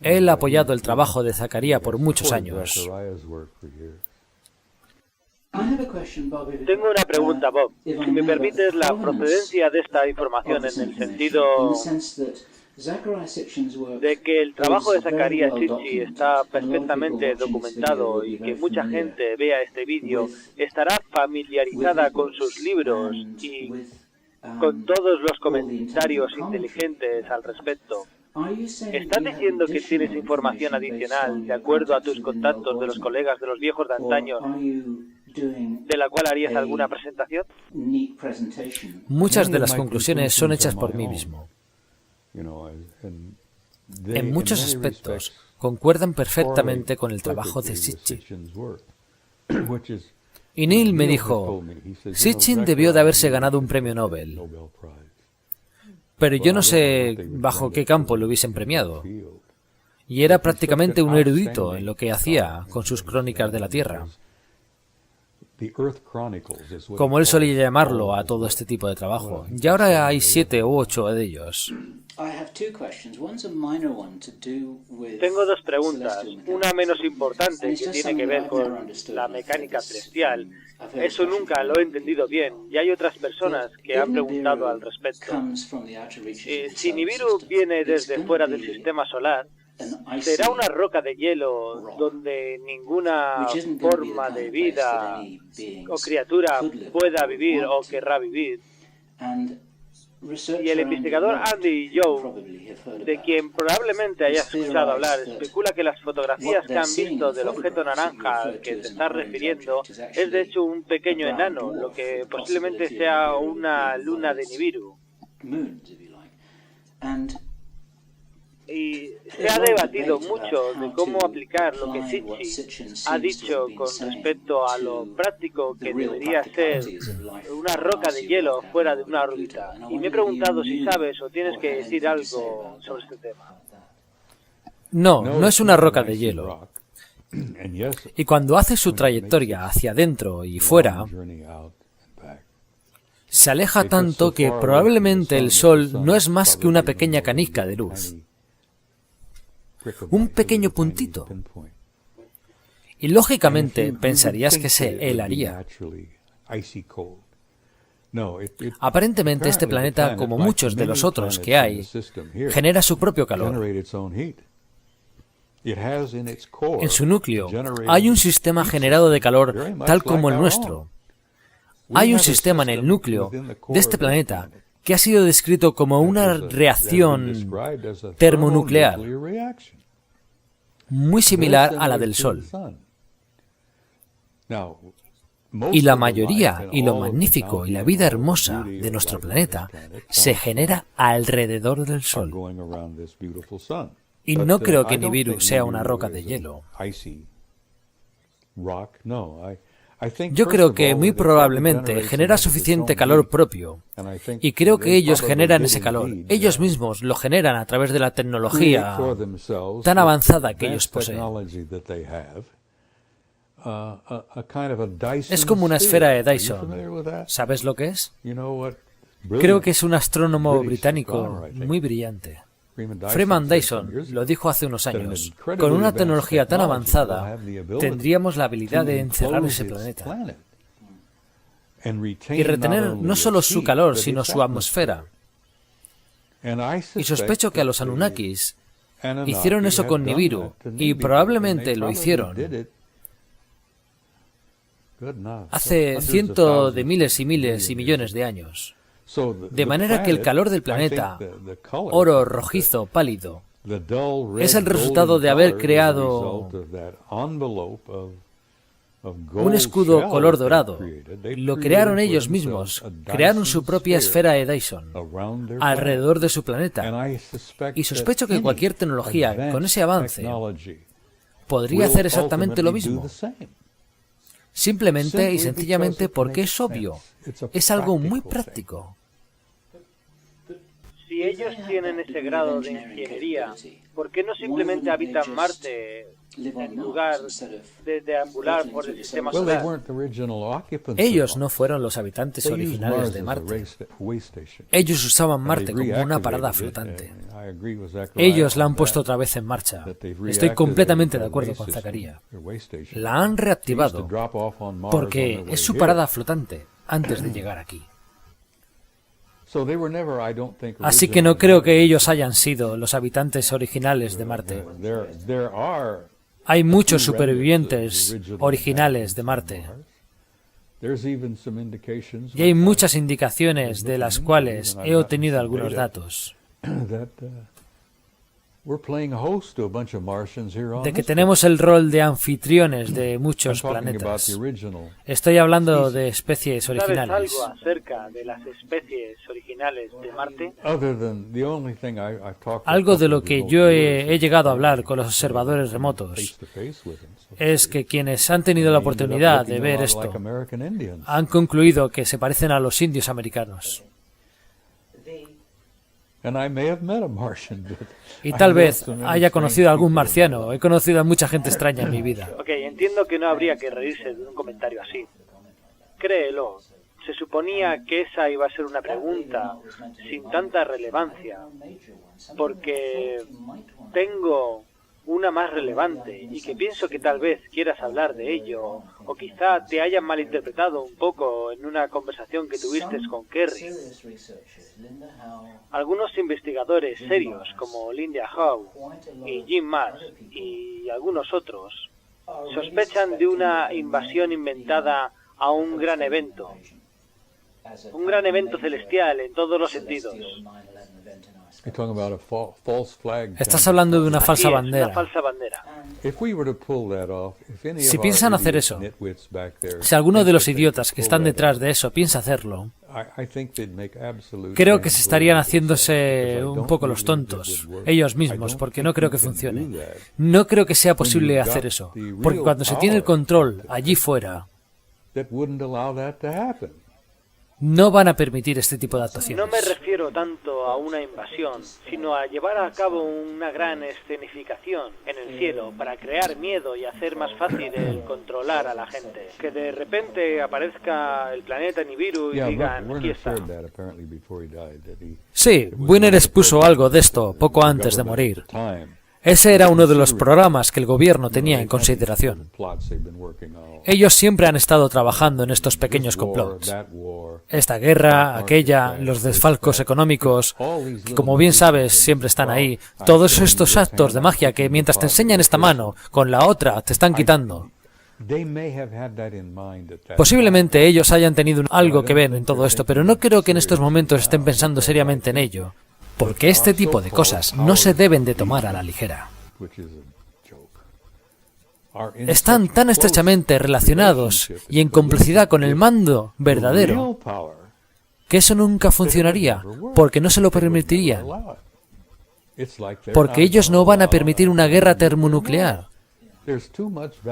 Él ha apoyado el trabajo de Zacarías por muchos años. Tengo una pregunta, Bob. Si me permites, la procedencia de esta información en el sentido de que el trabajo de Zacarías Sitchin está perfectamente documentado y que mucha gente vea este vídeo, estará familiarizada con sus libros y con todos los comentarios inteligentes al respecto. ¿Estás diciendo que tienes información adicional de acuerdo a tus contactos de los colegas de los viejos de antaño, de la cual harías alguna presentación? Muchas de las conclusiones son hechas por mí mismo. En muchos aspectos concuerdan perfectamente con el trabajo de Sitchin. Y Neil me dijo, Sitchin debió de haberse ganado un premio Nobel, pero yo no sé bajo qué campo lo hubiesen premiado. Y era prácticamente un erudito en lo que hacía con sus crónicas de la Tierra, como él solía llamarlo a todo este tipo de trabajo. Y ahora hay 7 u 8 de ellos. Tengo dos preguntas, una menos importante que tiene que ver con la mecánica celestial. Eso nunca lo he entendido bien y hay otras personas que han preguntado al respecto. Si Nibiru viene desde fuera del sistema solar, ¿será una roca de hielo donde ninguna forma de vida o criatura pueda vivir o querrá vivir? Y el investigador Andy Young, de quien probablemente hayas escuchado hablar, especula que las fotografías que han visto del objeto naranja al que te estás refiriendo es de hecho un pequeño enano, lo que posiblemente sea una luna de Nibiru. Y se ha debatido mucho de cómo aplicar lo que Sitchin ha dicho con respecto a lo práctico que debería ser una roca de hielo fuera de una órbita. Y me he preguntado si sabes o tienes que decir algo sobre este tema. No, no es una roca de hielo. Y cuando hace su trayectoria hacia adentro y fuera, se aleja tanto que probablemente el Sol no es más que una pequeña canica de luz. Un pequeño puntito. Y lógicamente pensarías que se helaría. Aparentemente este planeta, como muchos de los otros que hay, genera su propio calor. En su núcleo hay un sistema generado de calor tal como el nuestro. Hay un sistema en el núcleo de este planeta que ha sido descrito como una reacción termonuclear, muy similar a la del Sol. Y la mayoría, y lo magnífico, y la vida hermosa de nuestro planeta se genera alrededor del Sol. Y no creo que Nibiru sea una roca de hielo. Yo creo que muy probablemente genera suficiente calor propio, y creo que ellos generan ese calor. Ellos mismos lo generan a través de la tecnología tan avanzada que ellos poseen. Es como una esfera de Dyson. ¿Sabes lo que es? Creo que es un astrónomo británico muy brillante. Freeman Dyson lo dijo hace unos años. Con una tecnología tan avanzada, tendríamos la habilidad de encerrar ese planeta y retener no solo su calor, sino su atmósfera. Y sospecho que a los Anunnakis hicieron eso con Nibiru, y probablemente lo hicieron hace cientos de miles y millones de años. De manera que el calor del planeta, oro rojizo pálido, es el resultado de haber creado un escudo color dorado. Lo crearon ellos mismos, crearon su propia esfera de Dyson alrededor de su planeta. Y sospecho que cualquier tecnología con ese avance podría hacer exactamente lo mismo. Simplemente y sencillamente porque es obvio, es algo muy práctico. Si ellos tienen ese grado de ingeniería, ¿por qué no simplemente habitan Marte en lugar de deambular por el sistema solar? Ellos no fueron los habitantes originales de Marte. Ellos usaban Marte como una parada flotante. Ellos la han puesto otra vez en marcha. Estoy completamente de acuerdo con Zacarías. La han reactivado porque es su parada flotante antes de llegar aquí. Así que no creo que ellos hayan sido los habitantes originales de Marte. Hay muchos supervivientes originales de Marte. Y hay muchas indicaciones de las cuales he obtenido algunos datos. De que tenemos el rol de anfitriones de muchos planetas. Estoy hablando de especies originales. ¿Sabes algo acerca de las especies originales de Marte? Algo de lo que yo he llegado a hablar con los observadores remotos es que quienes han tenido la oportunidad de ver esto han concluido que se parecen a los indios americanos. Y tal vez haya conocido a algún marciano. He conocido a mucha gente extraña en mi vida. Ok, entiendo que no habría que reírse de un comentario así. Créelo, se suponía que esa iba a ser una pregunta sin tanta relevancia, porque tengo una más relevante y que pienso que tal vez quieras hablar de ello, o quizá te hayan malinterpretado un poco en una conversación que tuviste con Kerry. Algunos investigadores serios como Linda Howe y Jim Marrs y algunos otros sospechan de una invasión inventada a un gran evento celestial en todos los sentidos. Estás hablando de una falsa bandera. Una falsa bandera. Si piensan hacer eso, si alguno de los idiotas que están detrás de eso piensa hacerlo, creo que se estarían haciéndose un poco los tontos, ellos mismos, porque no creo que funcione. No creo que sea posible hacer eso, porque cuando se tiene el control allí fuera, no van a permitir este tipo de actuaciones. No me refiero tanto a una invasión, sino a llevar a cabo una gran escenificación en el cielo para crear miedo y hacer más fácil el controlar a la gente. Que de repente aparezca el planeta Nibiru y digan, aquí está. Sí, Werner expuso algo de esto poco antes de morir. Ese era uno de los programas que el gobierno tenía en consideración. Ellos siempre han estado trabajando en estos pequeños complots. Esta guerra, aquella, los desfalcos económicos, que como bien sabes siempre están ahí. Todos estos actos de magia que mientras te enseñan esta mano, con la otra te están quitando. Posiblemente ellos hayan tenido algo que ver en todo esto, pero no creo que en estos momentos estén pensando seriamente en ello. Porque este tipo de cosas no se deben de tomar a la ligera. Están tan estrechamente relacionados y en complicidad con el mando verdadero que eso nunca funcionaría, porque no se lo permitirían. Porque ellos no van a permitir una guerra termonuclear.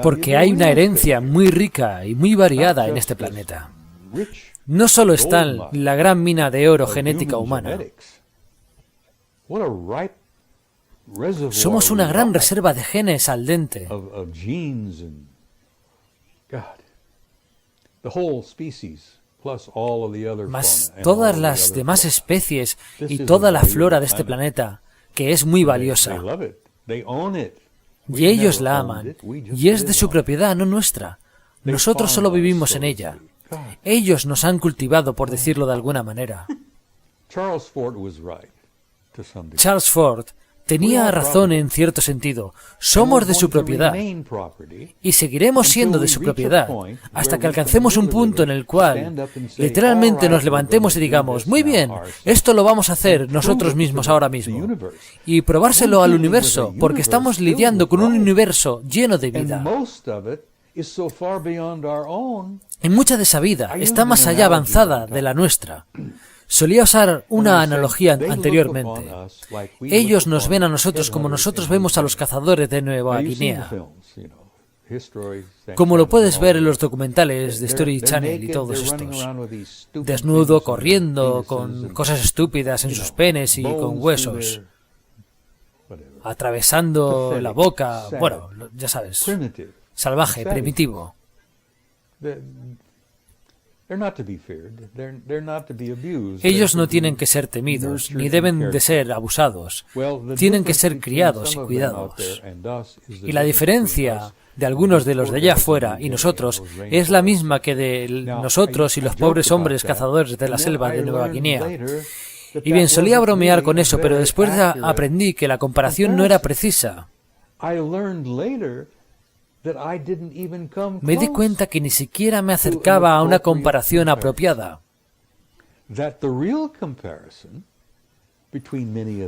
Porque hay una herencia muy rica y muy variada en este planeta. No solo está la gran mina de oro genética humana. Somos una gran reserva de genes al dente. más todas las demás especies y toda la flora de este planeta, que es muy valiosa. Y ellos la aman, y es de su propiedad, no nuestra. Nosotros solo vivimos en ella. Ellos nos han cultivado, por decirlo de alguna manera. Charles Ford tenía razón en cierto sentido. Somos de su propiedad y seguiremos siendo de su propiedad hasta que alcancemos un punto en el cual literalmente nos levantemos y digamos, muy bien, esto lo vamos a hacer nosotros mismos ahora mismo y probárselo al universo, porque estamos lidiando con un universo lleno de vida. Y mucha de esa vida está más allá avanzada de la nuestra. Solía usar una analogía anteriormente. Ellos nos ven a nosotros como nosotros vemos a los cazadores de Nueva Guinea. Como lo puedes ver en los documentales de History Channel y todos estos. Desnudo, corriendo, con cosas estúpidas en sus penes y con huesos. Atravesando la boca, bueno, ya sabes. Salvaje, primitivo. Ellos no tienen que ser temidos, ni deben de ser abusados. Tienen que ser criados y cuidados. Y la diferencia de algunos de los de allá afuera y nosotros es la misma que de nosotros y los pobres hombres cazadores de la selva de Nueva Guinea. Y bien, solía bromear con eso, pero después aprendí que la comparación no era precisa. Me di cuenta que ni siquiera me acercaba a una comparación apropiada.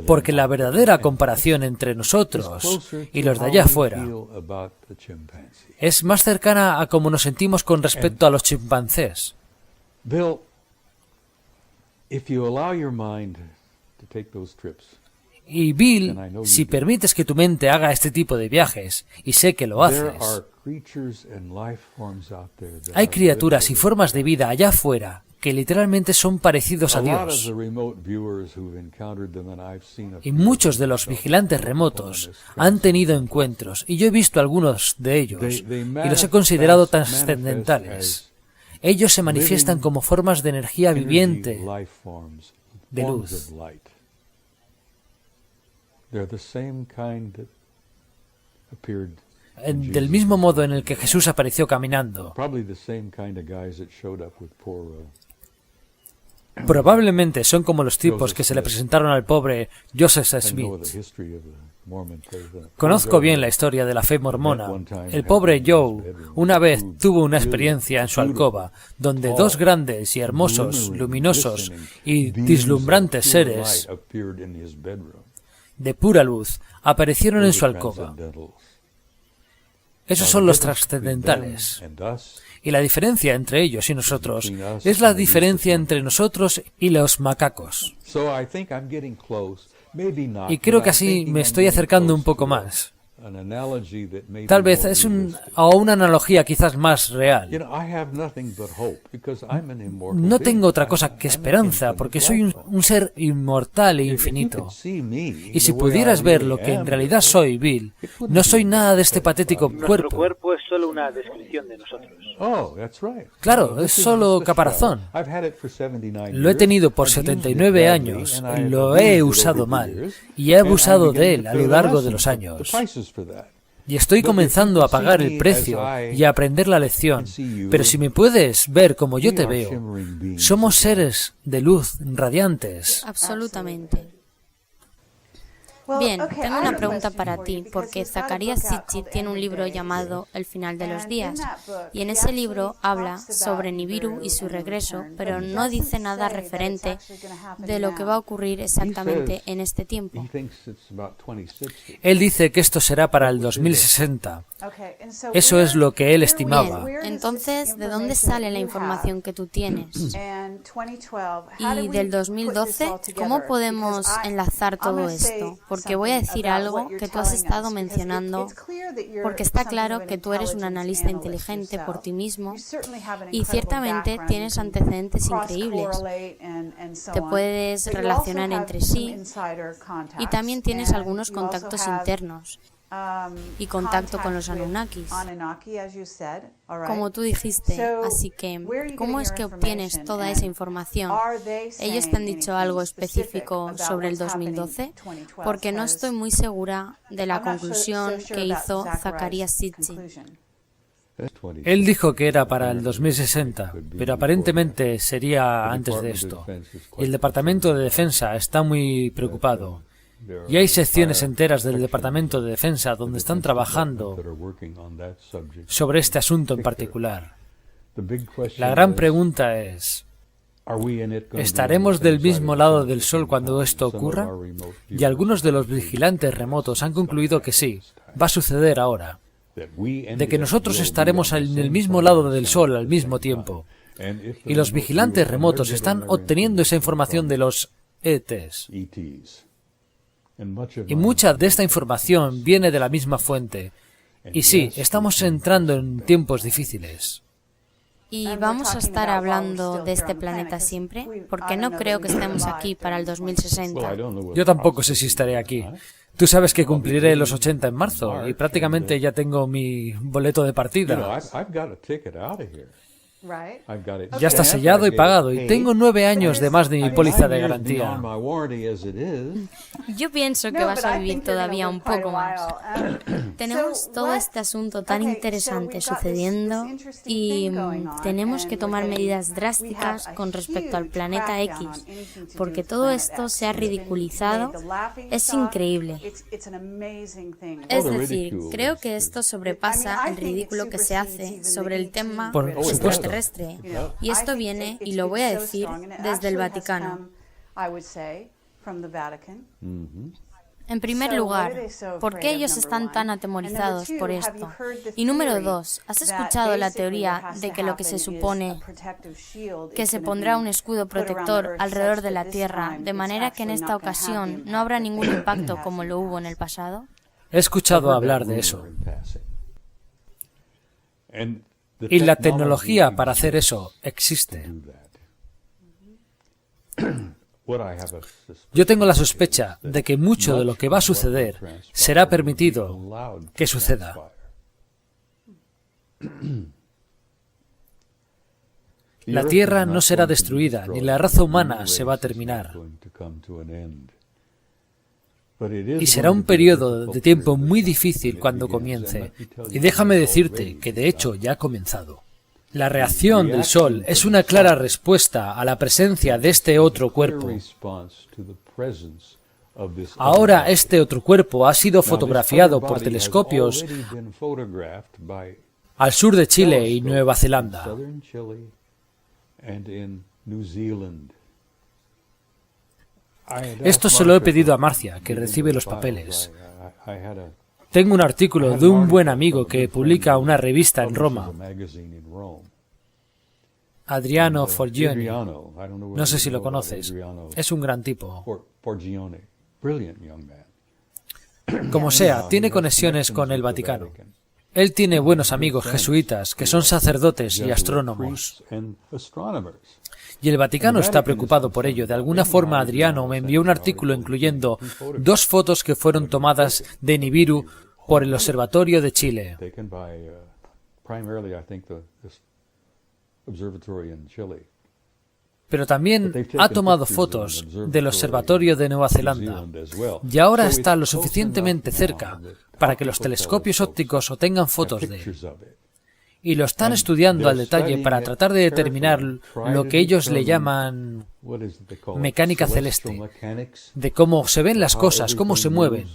Porque la verdadera comparación entre nosotros y los de allá afuera es más cercana a cómo nos sentimos con respecto a los chimpancés. Y Bill, si permites que tu mente haga este tipo de viajes, y sé que lo haces, hay criaturas y formas de vida allá afuera que literalmente son parecidos a Dios. Y muchos de los vigilantes remotos han tenido encuentros, y yo he visto algunos de ellos, y los he considerado trascendentales. Ellos se manifiestan como formas de energía viviente, de luz. Del mismo modo en el que Jesús apareció caminando. Probablemente son como los tipos que se le presentaron al pobre Joseph Smith. Conozco bien la historia de la fe mormona. El pobre Joe una vez tuvo una experiencia en su alcoba, donde dos grandes y hermosos, luminosos y deslumbrantes seres de pura luz aparecieron en su alcoba. Esos son los trascendentales. Y la diferencia entre ellos y nosotros es la diferencia entre nosotros y los macacos. Y creo que así me estoy acercando un poco más. Tal vez es una analogía quizás más real. No tengo otra cosa que esperanza, porque soy un ser inmortal e infinito. Y si pudieras ver lo que en realidad soy, Bill, no soy nada de este patético cuerpo. Nuestro cuerpo es solo una descripción de nosotros. Claro, es solo caparazón. Lo he tenido por 79 años, lo he usado mal, y he abusado de él a lo largo de los años. Y estoy comenzando a pagar el precio y a aprender la lección. Pero si me puedes ver como yo te veo, somos seres de luz radiantes. Absolutamente. Bien, tengo una pregunta para ti, porque Zecharia Sitchin tiene un libro llamado El final de los días, y en ese libro habla sobre Nibiru y su regreso, pero no dice nada referente de lo que va a ocurrir exactamente en este tiempo. Él dice que esto será para el 2060. Eso es lo que él estimaba. Bien, entonces, ¿de dónde sale la información que tú tienes? Y del 2012, ¿cómo podemos enlazar todo esto? Porque voy a decir algo que tú has estado mencionando, porque está claro que tú eres un analista inteligente por ti mismo y ciertamente tienes antecedentes increíbles. Te puedes relacionar entre sí y también tienes algunos contactos internos. y contacto con los Anunnakis, como tú dijiste. Así que, ¿cómo es que obtienes toda esa información? ¿Ellos te han dicho algo específico sobre el 2012? Porque no estoy muy segura de la conclusión que hizo Zecharia Sitchin. Él dijo que era para el 2060, pero aparentemente sería antes de esto. Y el Departamento de Defensa está muy preocupado. Y hay secciones enteras del Departamento de Defensa donde están trabajando sobre este asunto en particular. La gran pregunta es, ¿estaremos del mismo lado del Sol cuando esto ocurra? Y algunos de los vigilantes remotos han concluido que sí, va a suceder ahora, de que nosotros estaremos en el mismo lado del Sol al mismo tiempo. Y los vigilantes remotos están obteniendo esa información de los ETs. Y mucha de esta información viene de la misma fuente. Y sí, estamos entrando en tiempos difíciles. ¿Y vamos a estar hablando de este planeta siempre? Porque no creo que estemos aquí para el 2060. Yo tampoco sé si estaré aquí. Tú sabes que cumpliré los 80 en marzo y prácticamente ya tengo mi boleto de partida. Ya está sellado y pagado y tengo 9 años de más de mi póliza de garantía. Yo pienso que vas a vivir todavía un poco más. Tenemos todo este asunto tan interesante sucediendo y tenemos que tomar medidas drásticas con respecto al planeta X, porque todo esto se ha ridiculizado. Es increíble. Es decir, creo que esto sobrepasa el ridículo que se hace sobre el tema extraterrestre. Y esto viene, y lo voy a decir, desde el Vaticano. En primer lugar, ¿por qué ellos están tan atemorizados por esto? Y número 2, ¿has escuchado la teoría de que lo que se supone que se pondrá un escudo protector alrededor de la Tierra, de manera que en esta ocasión no habrá ningún impacto como lo hubo en el pasado? He escuchado hablar de eso. Y la tecnología para hacer eso existe. Yo tengo la sospecha de que mucho de lo que va a suceder será permitido que suceda. La Tierra no será destruida, ni la raza humana se va a terminar. Y será un periodo de tiempo muy difícil cuando comience. Y déjame decirte que de hecho ya ha comenzado. La reacción del Sol es una clara respuesta a la presencia de este otro cuerpo. Ahora este otro cuerpo ha sido fotografiado por telescopios al sur de Chile y Nueva Zelanda. Esto se lo he pedido a Marcia, que recibe los papeles. Tengo un artículo de un buen amigo que publica una revista en Roma, Adriano Forgione. No sé si lo conoces. Es un gran tipo. Como sea, tiene conexiones con el Vaticano. Él tiene buenos amigos jesuitas que son sacerdotes y astrónomos. Y el Vaticano está preocupado por ello. De alguna forma, Adriano me envió un artículo incluyendo 2 fotos que fueron tomadas de Nibiru por el Observatorio de Chile. Pero también ha tomado fotos del Observatorio de Nueva Zelanda. Y ahora está lo suficientemente cerca para que los telescopios ópticos obtengan fotos de él. Y lo están estudiando al detalle para tratar de determinar lo que ellos le llaman mecánica celeste, de cómo se ven las cosas, cómo se mueven.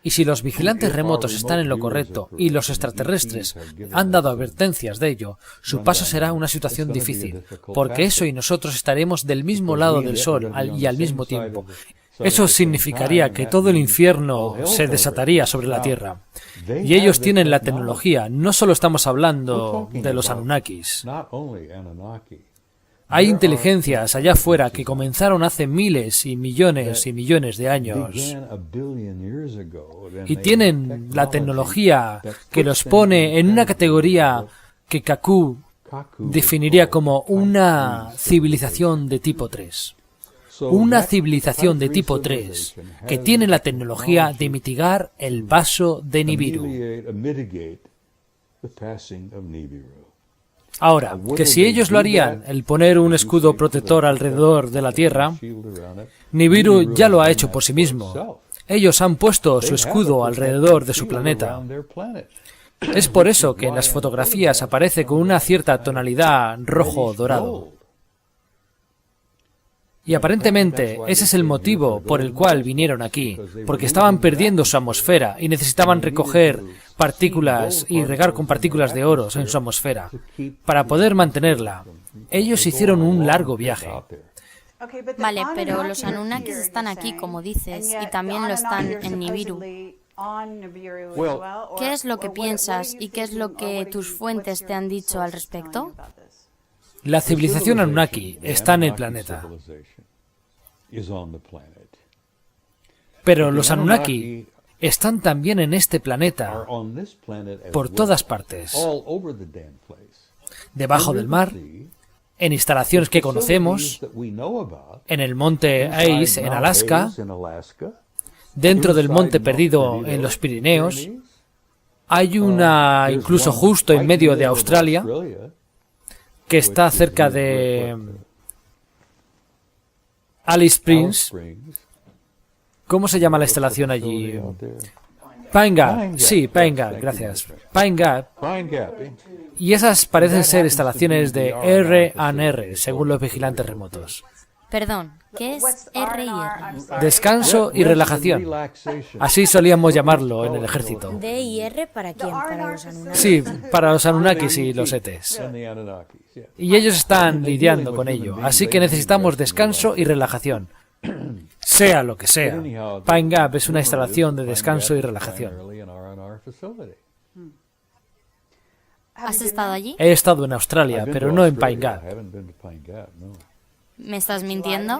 Y si los vigilantes remotos están en lo correcto y los extraterrestres han dado advertencias de ello, su paso será una situación difícil, porque eso y nosotros estaremos del mismo lado del Sol y al mismo tiempo. Eso significaría que todo el infierno se desataría sobre la Tierra. Y ellos tienen la tecnología. No solo estamos hablando de los Anunnakis. Hay inteligencias allá afuera que comenzaron hace miles y millones de años. Y tienen la tecnología que los pone en una categoría que Kaku definiría como una civilización de tipo 3. Una civilización de tipo 3 que tiene la tecnología de mitigar el paso de Nibiru. Ahora, que si ellos lo harían, el poner un escudo protector alrededor de la Tierra, Nibiru ya lo ha hecho por sí mismo. Ellos han puesto su escudo alrededor de su planeta. Es por eso que en las fotografías aparece con una cierta tonalidad rojo-dorado. Y aparentemente ese es el motivo por el cual vinieron aquí, porque estaban perdiendo su atmósfera y necesitaban recoger partículas y regar con partículas de oro en su atmósfera para poder mantenerla. Ellos hicieron un largo viaje. Vale, pero los Anunnakis están aquí, como dices, y también lo están en Nibiru. ¿Qué es lo que piensas y qué es lo que tus fuentes te han dicho al respecto? La civilización Anunnaki está en el planeta. Pero los Anunnaki están también en este planeta, por todas partes. Debajo del mar, en instalaciones que conocemos, en el monte Ace en Alaska, dentro del monte perdido en los Pirineos, hay una incluso justo en medio de Australia, que está cerca de Alice Springs. ¿Cómo se llama la instalación allí? Pine Gap, sí, Pine Gap, gracias. Pine Gap. Y esas parecen ser instalaciones de R&R, según los vigilantes remotos. Perdón, ¿qué es R&R? Descanso y relajación. Así solíamos llamarlo en el ejército. ¿D y R para quién? ¿Para los Anunnakis? Sí, para los Anunnakis y los ETs. Y ellos están lidiando con ello, así que necesitamos descanso y relajación. Sea lo que sea. Pine Gap es una instalación de descanso y relajación. ¿Has estado allí? He estado en Australia, pero no en Pine Gap. ¿Me estás mintiendo?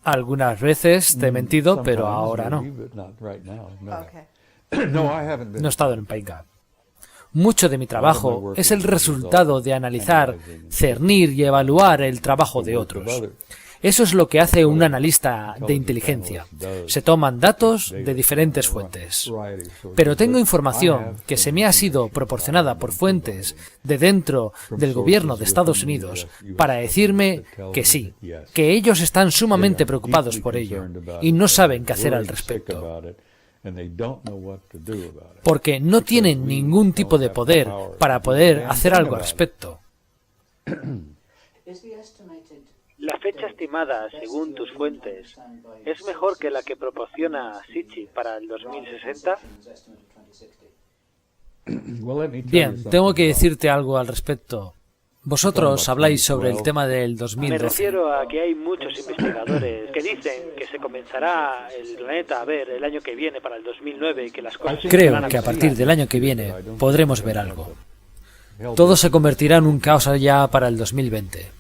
Algunas veces te he mentido, pero ahora no. No he estado en Pine Gap. Mucho de mi trabajo es el resultado de analizar, cernir y evaluar el trabajo de otros. Eso es lo que hace un analista de inteligencia. Se toman datos de diferentes fuentes. Pero tengo información que se me ha sido proporcionada por fuentes de dentro del gobierno de Estados Unidos para decirme que sí, que ellos están sumamente preocupados por ello y no saben qué hacer al respecto. Porque no tienen ningún tipo de poder para poder hacer algo al respecto. La fecha estimada, según tus fuentes, ¿es mejor que la que proporciona Sichi para el 2060? Bien, tengo que decirte algo al respecto. Vosotros habláis sobre el tema del 2012. Me refiero a que hay muchos investigadores que dicen que se comenzará el planeta a ver el año que viene para el 2009 y que las cosas... Creo que a partir del año que viene podremos ver algo. Todo se convertirá en un caos allá para el 2020.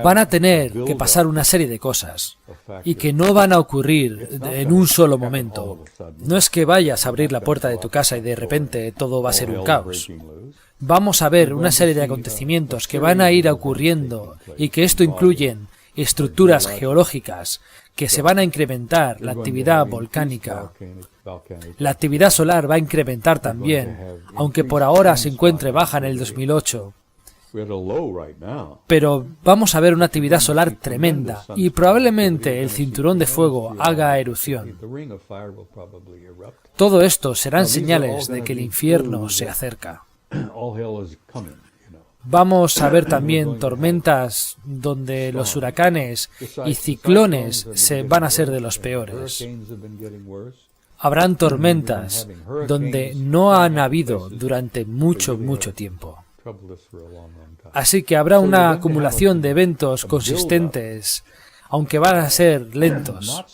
Van a tener que pasar una serie de cosas y que no van a ocurrir en un solo momento. No es que vayas a abrir la puerta de tu casa y de repente todo va a ser un caos. Vamos a ver una serie de acontecimientos que van a ir ocurriendo y que esto incluyen estructuras geológicas que se van a incrementar, la actividad volcánica. La actividad solar va a incrementar también, aunque por ahora se encuentre baja en el 2008. Pero vamos a ver una actividad solar tremenda y probablemente el cinturón de fuego haga erupción. Todo esto serán señales de que el infierno se acerca. Vamos a ver también tormentas donde los huracanes y ciclones van a ser de los peores. Habrán tormentas donde no han habido durante mucho tiempo. Así que habrá una acumulación de eventos consistentes, aunque van a ser lentos,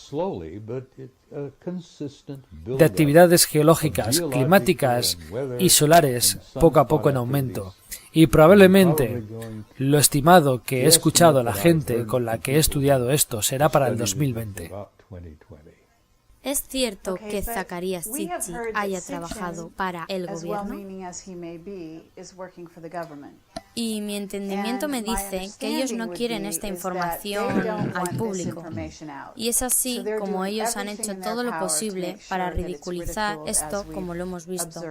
de actividades geológicas, climáticas y solares poco a poco en aumento. Y probablemente lo estimado que he escuchado a la gente con la que he estudiado esto será para el 2020. ¿Es cierto que Zecharia Sitchin haya trabajado para el gobierno? Y mi entendimiento me dice que ellos no quieren esta información al público. Y es así como ellos han hecho todo lo posible para ridiculizar esto como lo hemos visto.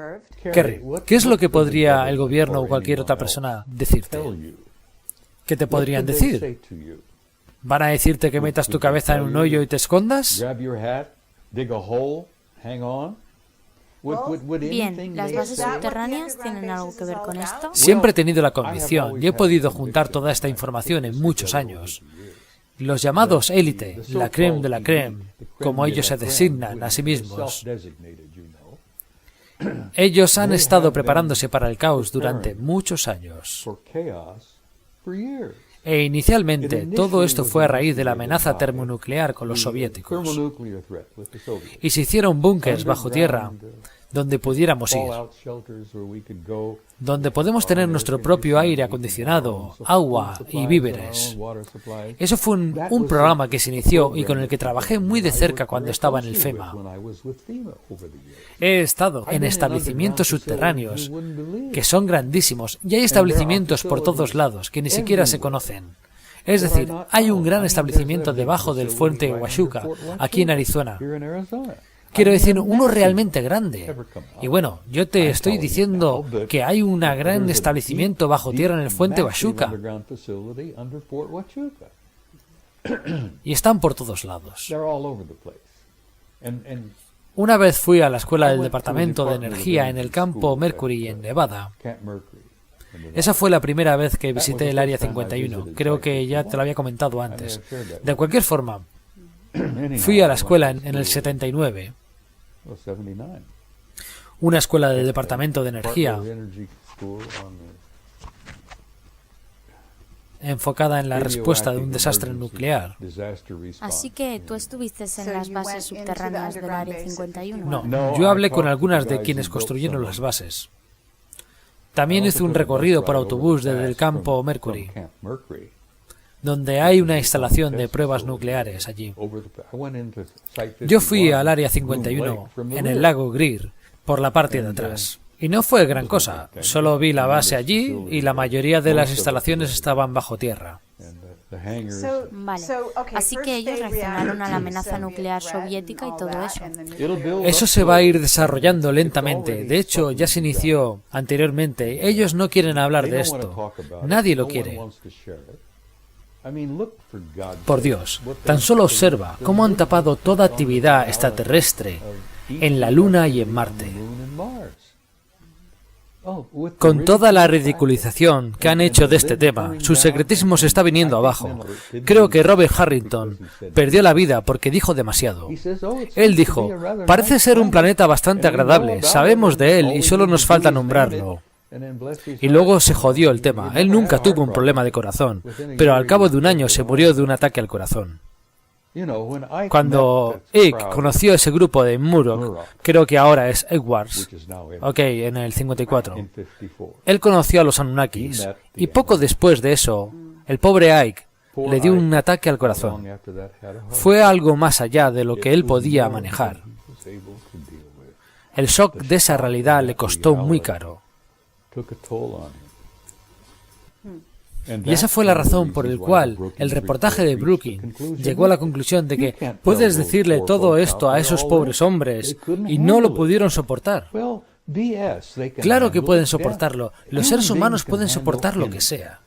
Kerry, ¿qué es lo que podría el gobierno o cualquier otra persona decirte? ¿Qué te podrían decir? ¿Van a decirte que metas tu cabeza en un hoyo y te escondas? Bien, ¿las bases subterráneas tienen algo que ver con esto? Siempre he tenido la convicción y he podido juntar toda esta información en muchos años. Los llamados élite, la crème de la crème, como ellos se designan a sí mismos, ellos han estado preparándose para el caos durante muchos años. E inicialmente todo esto fue a raíz de la amenaza termonuclear con los soviéticos. Y se hicieron búnkers bajo tierra donde pudiéramos ir, donde podemos tener nuestro propio aire acondicionado, agua y víveres. Eso fue un programa que se inició y con el que trabajé muy de cerca cuando estaba en el FEMA. He estado en establecimientos subterráneos que son grandísimos y hay establecimientos por todos lados que ni siquiera se conocen. Es decir, hay un gran establecimiento debajo del fuerte Huachuca, aquí en Arizona. Quiero decir, uno realmente grande. Y bueno, yo te estoy diciendo que hay un gran establecimiento bajo tierra en el fuente Huachuca. Y están por todos lados. Una vez fui a la escuela del Departamento de Energía en el campo Mercury, en Nevada. Esa fue la primera vez que visité el Área 51. Creo que ya te lo había comentado antes. De cualquier forma, fui a la escuela en el 79. Una escuela del Departamento de Energía enfocada en la respuesta de un desastre nuclear. Así que tú estuviste en las bases subterráneas del Área 51. No, yo hablé con algunas de quienes construyeron las bases. También hice un recorrido por autobús desde el campo Mercury, donde hay una instalación de pruebas nucleares allí. Yo fui al Área 51, en el lago Greer, por la parte de atrás. Y no fue gran cosa, solo vi la base allí y la mayoría de las instalaciones estaban bajo tierra. Vale, así que ellos reaccionaron a la amenaza nuclear soviética y todo eso. Eso se va a ir desarrollando lentamente. De hecho, ya se inició anteriormente. Ellos no quieren hablar de esto. Nadie lo quiere. Por Dios, tan solo observa cómo han tapado toda actividad extraterrestre en la Luna y en Marte. Con toda la ridiculización que han hecho de este tema, su secretismo se está viniendo abajo. Creo que Robert Harrington perdió la vida porque dijo demasiado. Él dijo, parece ser un planeta bastante agradable, sabemos de él y solo nos falta nombrarlo. Y luego se jodió el tema. Él nunca tuvo un problema de corazón, pero al cabo de un año se murió de un ataque al corazón. Cuando Ike conoció ese grupo de Murdoch, creo que ahora es Edwards, en el 54, él conoció a los Anunnakis y poco después de eso, el pobre Ike le dio un ataque al corazón. Fue algo más allá de lo que él podía manejar. El shock de esa realidad le costó muy caro. Y esa fue la razón por la cual el reportaje de Brooking llegó a la conclusión de que puedes decirle todo esto a esos pobres hombres y no lo pudieron soportar. Claro que pueden soportarlo. Los seres humanos pueden soportar lo que sea.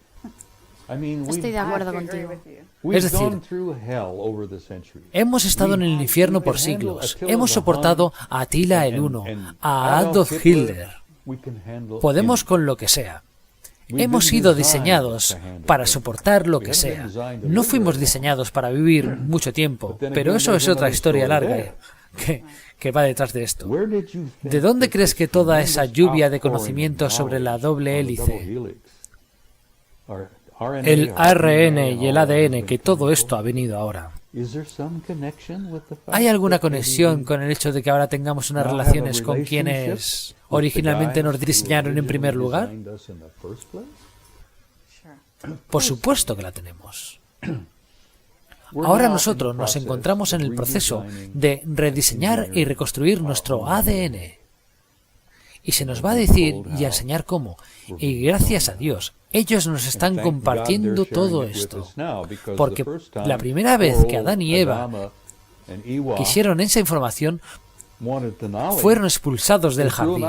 Estoy de acuerdo contigo. Es decir, hemos estado en el infierno por siglos. Hemos soportado a Attila el Uno, a Adolf Hitler. Podemos con lo que sea. Hemos sido diseñados para soportar lo que sea. No fuimos diseñados para vivir mucho tiempo, pero eso es otra historia larga que va detrás de esto. ¿De dónde crees que toda esa lluvia de conocimiento sobre la doble hélice, el ARN y el ADN, que todo esto ha venido ahora? ¿Hay alguna conexión con el hecho de que ahora tengamos unas relaciones con quienes originalmente nos diseñaron en primer lugar? Por supuesto que la tenemos. Ahora nosotros nos encontramos en el proceso de rediseñar y reconstruir nuestro ADN. Y se nos va a decir y a enseñar cómo. Y gracias a Dios, ellos nos están compartiendo todo esto. Porque la primera vez que Adán y Eva quisieron esa información, fueron expulsados del jardín.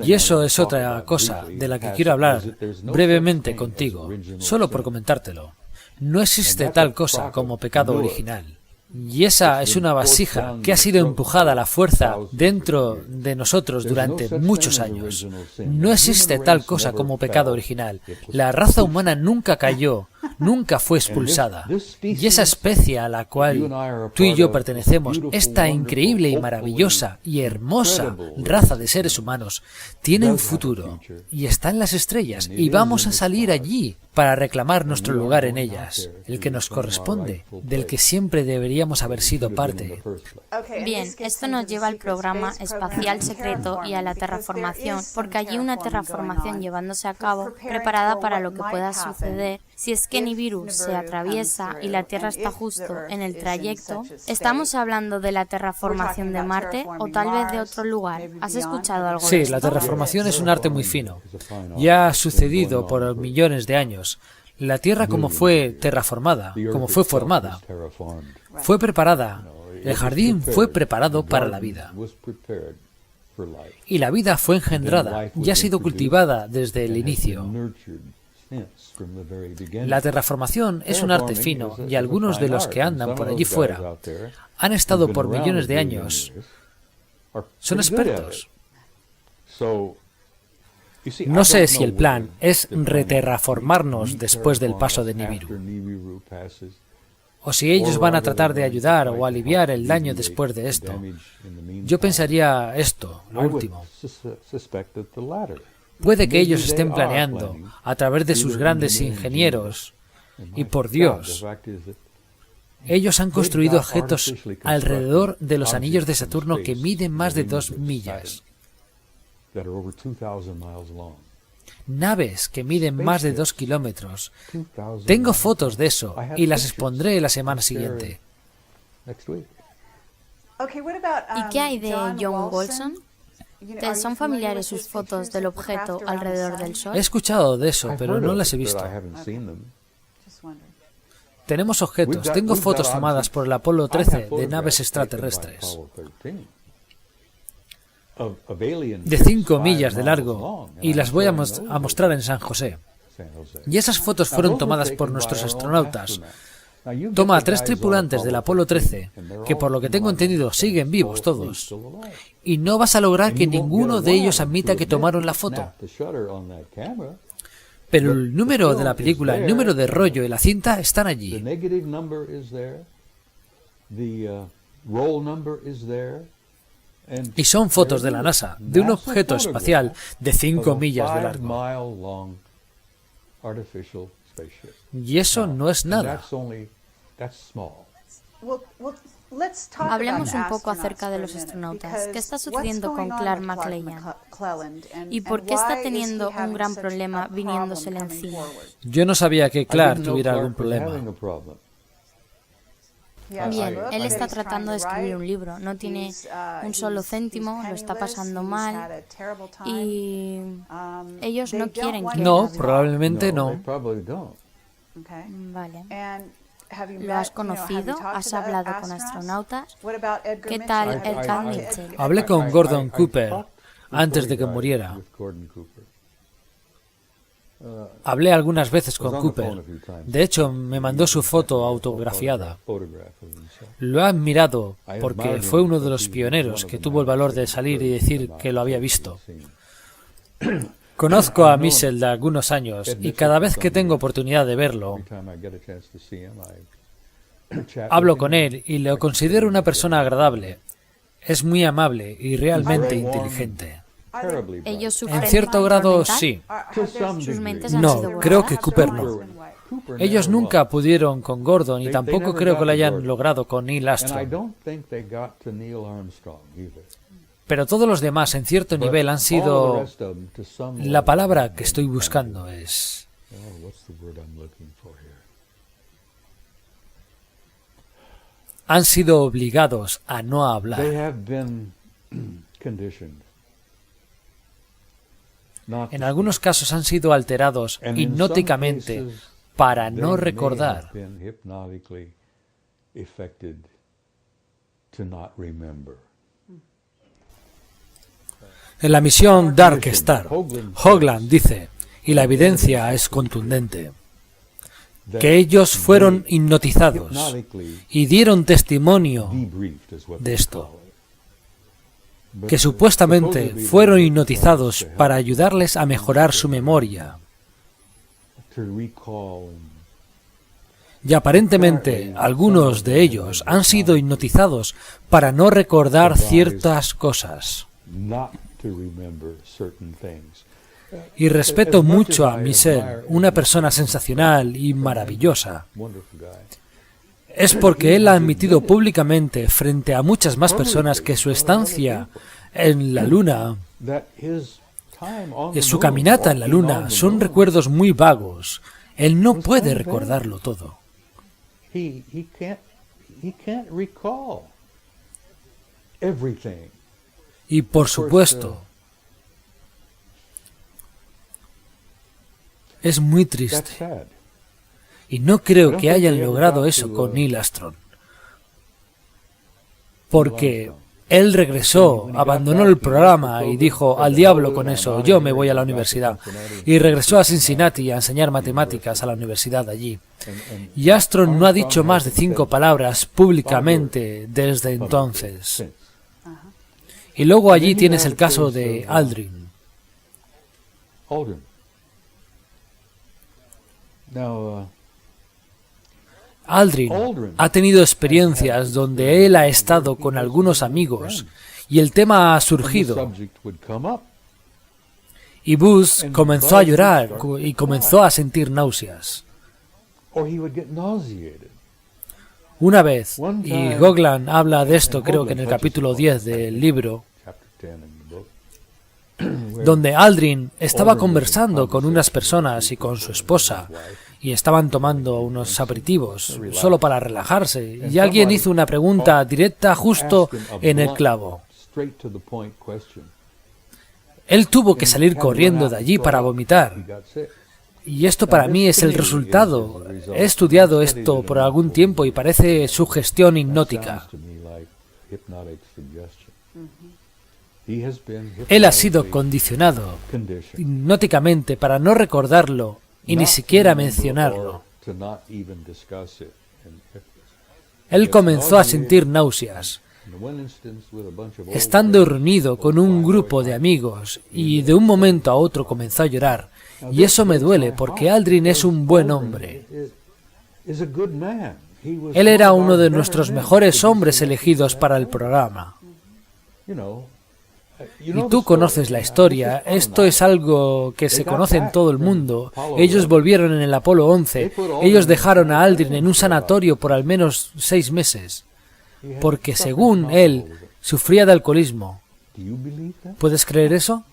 Y eso es otra cosa de la que quiero hablar brevemente contigo, solo por comentártelo. No existe tal cosa como pecado original. Y esa es una vasija que ha sido empujada a la fuerza dentro de nosotros durante muchos años. No existe tal cosa como pecado original. La raza humana nunca cayó, nunca fue expulsada. Y esa especie a la cual tú y yo pertenecemos, esta increíble y maravillosa y hermosa raza de seres humanos, tiene un futuro y está en las estrellas y vamos a salir allí para reclamar nuestro lugar en ellas, el que nos corresponde, del que siempre deberíamos haber sido parte. Bien, esto nos lleva al programa espacial secreto y a la terraformación, porque allí una terraformación llevándose a cabo, preparada para lo que pueda suceder, si es que Nibiru se atraviesa y la Tierra está justo en el trayecto. ¿Estamos hablando de la terraformación de Marte o tal vez de otro lugar? ¿Has escuchado algo de Sí, esto? la terraformación es un arte muy fino. Ya ha sucedido por millones de años. La Tierra como fue terraformada, como fue formada, fue preparada. El jardín fue preparado para la vida. Y la vida fue engendrada y ha sido cultivada desde el inicio. La terraformación es un arte fino y algunos de los que andan por allí fuera han estado por millones de años. Son expertos. No sé si el plan es reterraformarnos después del paso de Nibiru, o si ellos van a tratar de ayudar o aliviar el daño después de esto. Yo pensaría esto, lo último. Puede que ellos estén planeando, a través de sus grandes ingenieros, y por Dios, ellos han construido objetos alrededor de los anillos de Saturno que miden más de 2 millas. Naves que miden más de 2 kilómetros. Tengo fotos de eso y las expondré la semana siguiente. ¿Y qué hay de John Wolfson? ¿Te son familiares sus fotos del objeto alrededor del Sol? He escuchado de eso, pero no las he visto. Tenemos objetos. Tengo fotos tomadas por el Apolo 13 de naves extraterrestres. De 5 millas de largo, y las voy a mostrar en San José. Y esas fotos fueron tomadas por nuestros astronautas. Toma a 3 tripulantes del Apolo 13, que por lo que tengo entendido siguen vivos todos, y no vas a lograr que ninguno de ellos admita que tomaron la foto. Pero el número de la película, el número de rollo y la cinta están allí. Y son fotos de la NASA, de un objeto espacial de 5 millas de largo. Y eso no es nada. Hablemos un poco acerca de los astronautas. ¿Qué está sucediendo con Clark McClellan? ¿Y por qué está teniendo un gran problema viniéndosele encima? Yo no sabía que Clark tuviera algún problema. Bien, él está tratando de escribir un libro, no tiene un solo céntimo, lo está pasando mal y ellos no quieren que... No, probablemente no. Vale. ¿Lo has conocido? ¿Has hablado con astronautas? ¿Qué tal Edgar Mitchell? Hablé con Gordon Cooper antes de que muriera. Hablé algunas veces con Cooper. De hecho, me mandó su foto autografiada. Lo he admirado porque fue uno de los pioneros que tuvo el valor de salir y decir que lo había visto. Conozco a Mitchell de algunos años y cada vez que tengo oportunidad de verlo, hablo con él y lo considero una persona agradable. Es muy amable y realmente inteligente. ¿Ellos sufren En cierto grado, mental? sí. ¿Sus mentes han sido No, creo borradas? que Cooper no. Ellos nunca pudieron con Gordon y tampoco creo que lo hayan logrado con Neil Armstrong. Pero todos los demás, en cierto nivel, han sido... La palabra que estoy buscando es... Han sido obligados a no hablar. En algunos casos han sido alterados hipnóticamente para no recordar. En la misión Dark Star, Hoagland dice, y la evidencia es contundente, que ellos fueron hipnotizados y dieron testimonio de esto, que supuestamente fueron hipnotizados para ayudarles a mejorar su memoria. Y aparentemente algunos de ellos han sido hipnotizados para no recordar ciertas cosas. Y respeto mucho a Michel, una persona sensacional y maravillosa. Es porque él ha admitido públicamente frente a muchas más personas que su estancia en la Luna, su caminata en la Luna, son recuerdos muy vagos. Él no puede recordarlo todo. Y por supuesto, es muy triste. Y no creo que hayan logrado eso con Neil Armstrong. Porque él regresó, abandonó el programa y dijo, al diablo con eso, yo me voy a la universidad. Y regresó a Cincinnati a enseñar matemáticas a la universidad allí. Y Armstrong no ha dicho más de 5 palabras públicamente desde entonces. Y luego allí tienes el caso de Aldrin. Aldrin ha tenido experiencias donde él ha estado con algunos amigos y el tema ha surgido. Y Buzz comenzó a llorar y comenzó a sentir náuseas. Una vez, y Hoagland habla de esto creo que en el capítulo 10 del libro, donde Aldrin estaba conversando con unas personas y con su esposa, y estaban tomando unos aperitivos solo para relajarse, y alguien hizo una pregunta directa justo en el clavo. Él tuvo que salir corriendo de allí para vomitar. Y esto para mí es el resultado. He estudiado esto por algún tiempo y parece sugestión hipnótica. Él ha sido condicionado hipnóticamente para no recordarlo y ni siquiera mencionarlo. Él comenzó a sentir náuseas, estando reunido con un grupo de amigos, y de un momento a otro comenzó a llorar. Y eso me duele porque Aldrin es un buen hombre. Él era uno de nuestros mejores hombres elegidos para el programa. Y tú conoces la historia, esto es algo que se conoce en todo el mundo. Ellos volvieron en el Apolo 11, ellos dejaron a Aldrin en un sanatorio por al menos 6 meses, porque según él, sufría de alcoholismo. ¿Puedes creer eso?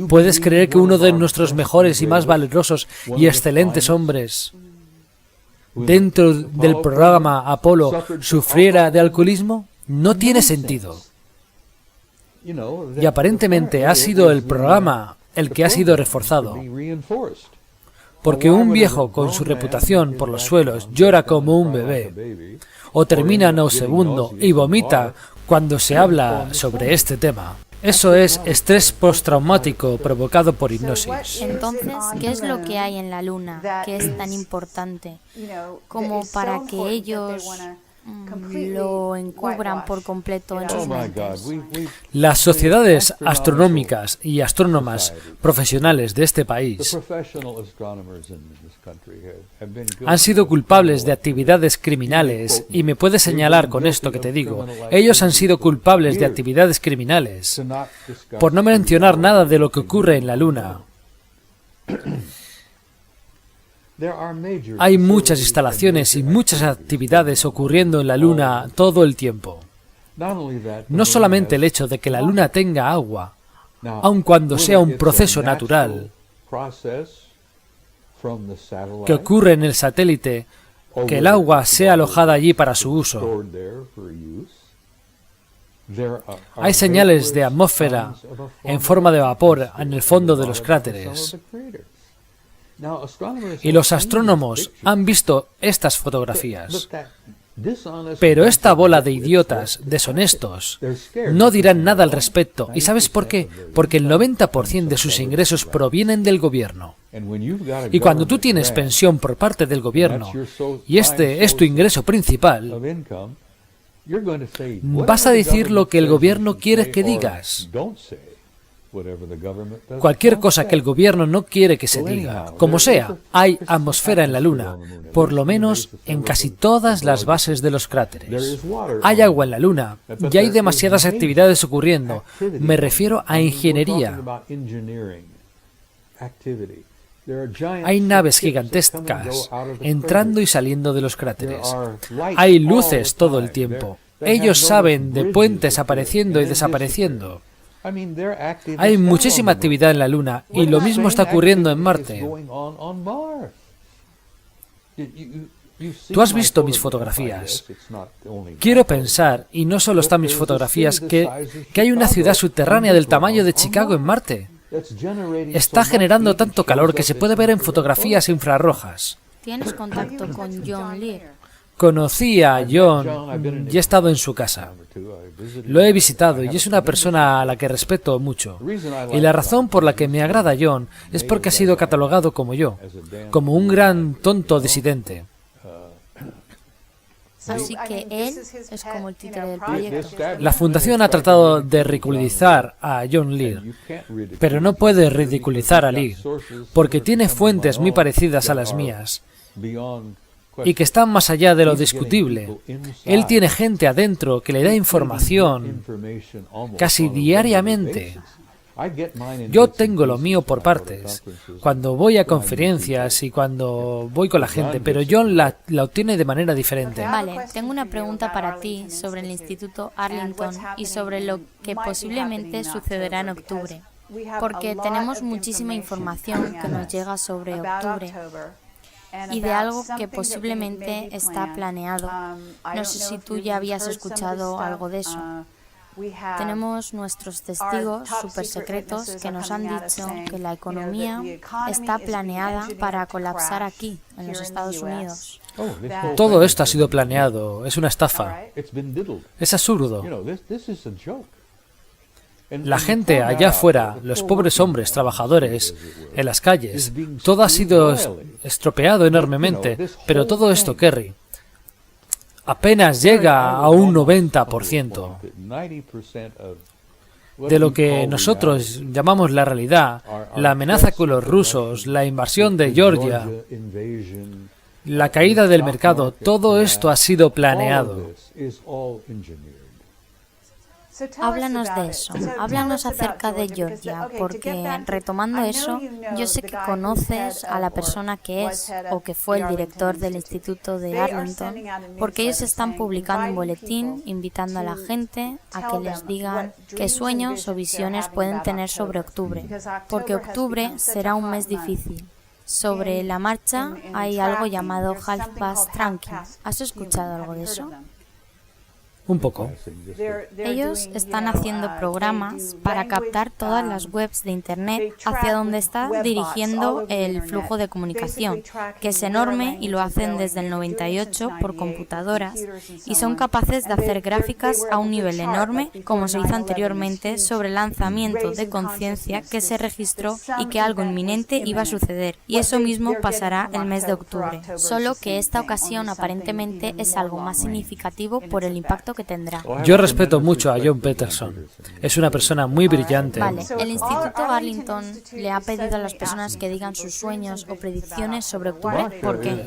¿Puedes creer que uno de nuestros mejores y más valerosos y excelentes hombres dentro del programa Apolo sufriera de alcoholismo? No tiene sentido. Y aparentemente ha sido el programa el que ha sido reforzado. Porque un viejo con su reputación por los suelos llora como un bebé, o termina nauseabundo y vomita cuando se habla sobre este tema. Eso es estrés postraumático provocado por hipnosis. Entonces, ¿qué es lo que hay en la Luna que es tan importante como para que ellos lo encubran por completo en sus mentes? Las sociedades astronómicas y astrónomas profesionales de este país han sido culpables de actividades criminales, y me puedes señalar con esto que te digo. Ellos han sido culpables de actividades criminales, por no mencionar nada de lo que ocurre en la Luna. Hay muchas instalaciones y muchas actividades ocurriendo en la Luna todo el tiempo. No solamente el hecho de que la Luna tenga agua, aun cuando sea un proceso natural que ocurre en el satélite, que el agua sea alojada allí para su uso. Hay señales de atmósfera en forma de vapor en el fondo de los cráteres. Y los astrónomos han visto estas fotografías. Pero esta bola de idiotas deshonestos no dirán nada al respecto. ¿Y sabes por qué? Porque el 90% de sus ingresos provienen del gobierno. Y cuando tú tienes pensión por parte del gobierno, y este es tu ingreso principal, vas a decir lo que el gobierno quiere que digas. Cualquier cosa que el gobierno no quiere que se diga. Como sea, hay atmósfera en la Luna, por lo menos en casi todas las bases de los cráteres. Hay agua en la Luna y hay demasiadas actividades ocurriendo. Me refiero a ingeniería. Hay naves gigantescas entrando y saliendo de los cráteres. Hay luces todo el tiempo. Ellos saben de puentes apareciendo y desapareciendo. Hay muchísima actividad en la Luna y lo mismo está ocurriendo en Marte. Tú has visto mis fotografías. Quiero pensar, y no solo están mis fotografías, que hay una ciudad subterránea del tamaño de Chicago en Marte. Está generando tanto calor que se puede ver en fotografías infrarrojas. ¿Tienes contacto con John Lear? Conocí a John y he estado en su casa. Lo he visitado y es una persona a la que respeto mucho. Y la razón por la que me agrada John es porque ha sido catalogado como yo, como un gran tonto disidente. Así que él es como el títere del proyecto. La fundación ha tratado de ridiculizar a John Lear, pero no puede ridiculizar a Lear, porque tiene fuentes muy parecidas a las mías y que están más allá de lo discutible. Él tiene gente adentro que le da información casi diariamente. Yo tengo lo mío por partes, cuando voy a conferencias y cuando voy con la gente, pero John la obtiene de manera diferente. Vale, tengo una pregunta para ti sobre el Instituto Arlington y sobre lo que posiblemente sucederá en octubre, porque tenemos muchísima información que nos llega sobre octubre y de algo que posiblemente está planeado. No sé si tú ya habías escuchado algo de eso. Tenemos nuestros testigos supersecretos que nos han dicho que la economía está planeada para colapsar aquí, en los Estados Unidos. Todo esto ha sido planeado, es una estafa. Es absurdo. La gente allá afuera, los pobres hombres trabajadores en las calles, todo ha sido estropeado enormemente, pero todo esto, Kerry, apenas llega a un 90% de lo que nosotros llamamos la realidad, la amenaza con los rusos, la invasión de Georgia, la caída del mercado, todo esto ha sido planeado. Háblanos de eso, háblanos acerca de Georgia, porque retomando eso, yo sé que conoces a la persona que es o que fue el director del Instituto de Arlington, porque ellos están publicando un boletín invitando a la gente a que les digan qué sueños o visiones pueden tener sobre octubre, porque octubre será un mes difícil. Sobre la marcha hay algo llamado Half Past Tranqui. ¿Has escuchado algo de eso? Un poco. Ellos están haciendo programas para captar todas las webs de Internet hacia donde está dirigiendo el flujo de comunicación, que es enorme y lo hacen desde el 98 por computadoras y son capaces de hacer gráficas a un nivel enorme, como se hizo anteriormente sobre el lanzamiento de conciencia que se registró y que algo inminente iba a suceder. Y eso mismo pasará el mes de octubre, solo que esta ocasión aparentemente es algo más significativo por el impacto que tendrá. Yo respeto mucho a John Peterson. Es una persona muy brillante. Vale, el Instituto Arlington le ha pedido a las personas que digan sus sueños o predicciones sobre octubre. ¿Por qué?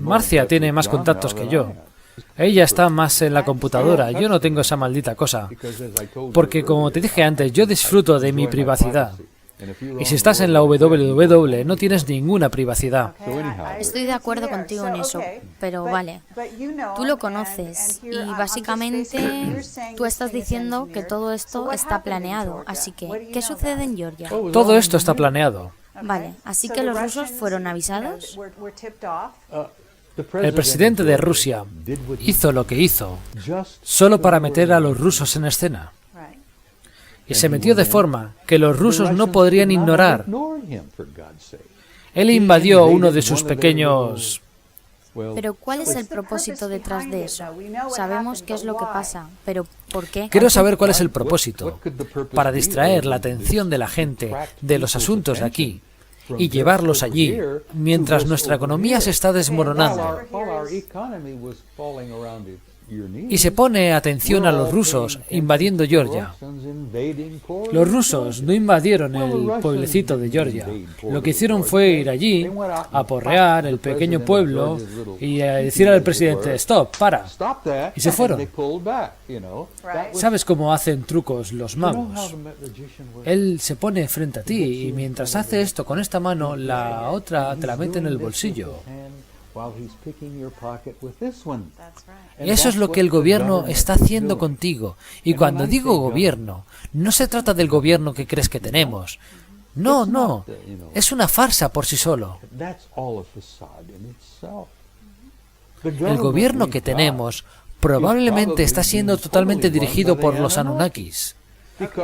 Marcia tiene más contactos que yo. Ella está más en la computadora. Yo no tengo esa maldita cosa. Porque, como te dije antes, yo disfruto de mi privacidad. Y si estás en la WWW no tienes ninguna privacidad. Estoy de acuerdo contigo en eso, pero vale, tú lo conoces y básicamente tú estás diciendo que todo esto está planeado, así que, ¿qué sucede en Georgia? Todo esto está planeado. Vale, así que los rusos fueron avisados. El presidente de Rusia hizo lo que hizo solo para meter a los rusos en escena. Y se metió de forma que los rusos no podrían ignorar. Él invadió uno de sus pequeños... Pero ¿cuál es el propósito detrás de eso? Sabemos qué es lo que pasa, pero ¿por qué? Quiero saber cuál es el propósito. Para distraer la atención de la gente de los asuntos de aquí y llevarlos allí, mientras nuestra economía se está desmoronando. Y se pone atención a los rusos invadiendo Georgia. Los rusos no invadieron el pueblecito de Georgia. Lo que hicieron fue ir allí, aporrear el pequeño pueblo y decir al presidente, stop, para. Y se fueron. ¿Sabes cómo hacen trucos los magos? Él se pone frente a ti y mientras hace esto con esta mano, la otra te la mete en el bolsillo. Y eso es lo que el gobierno está haciendo contigo. Y cuando digo gobierno, no se trata del gobierno que crees que tenemos. No, no. Es una farsa por sí solo. El gobierno que tenemos probablemente está siendo totalmente dirigido por los Anunnakis.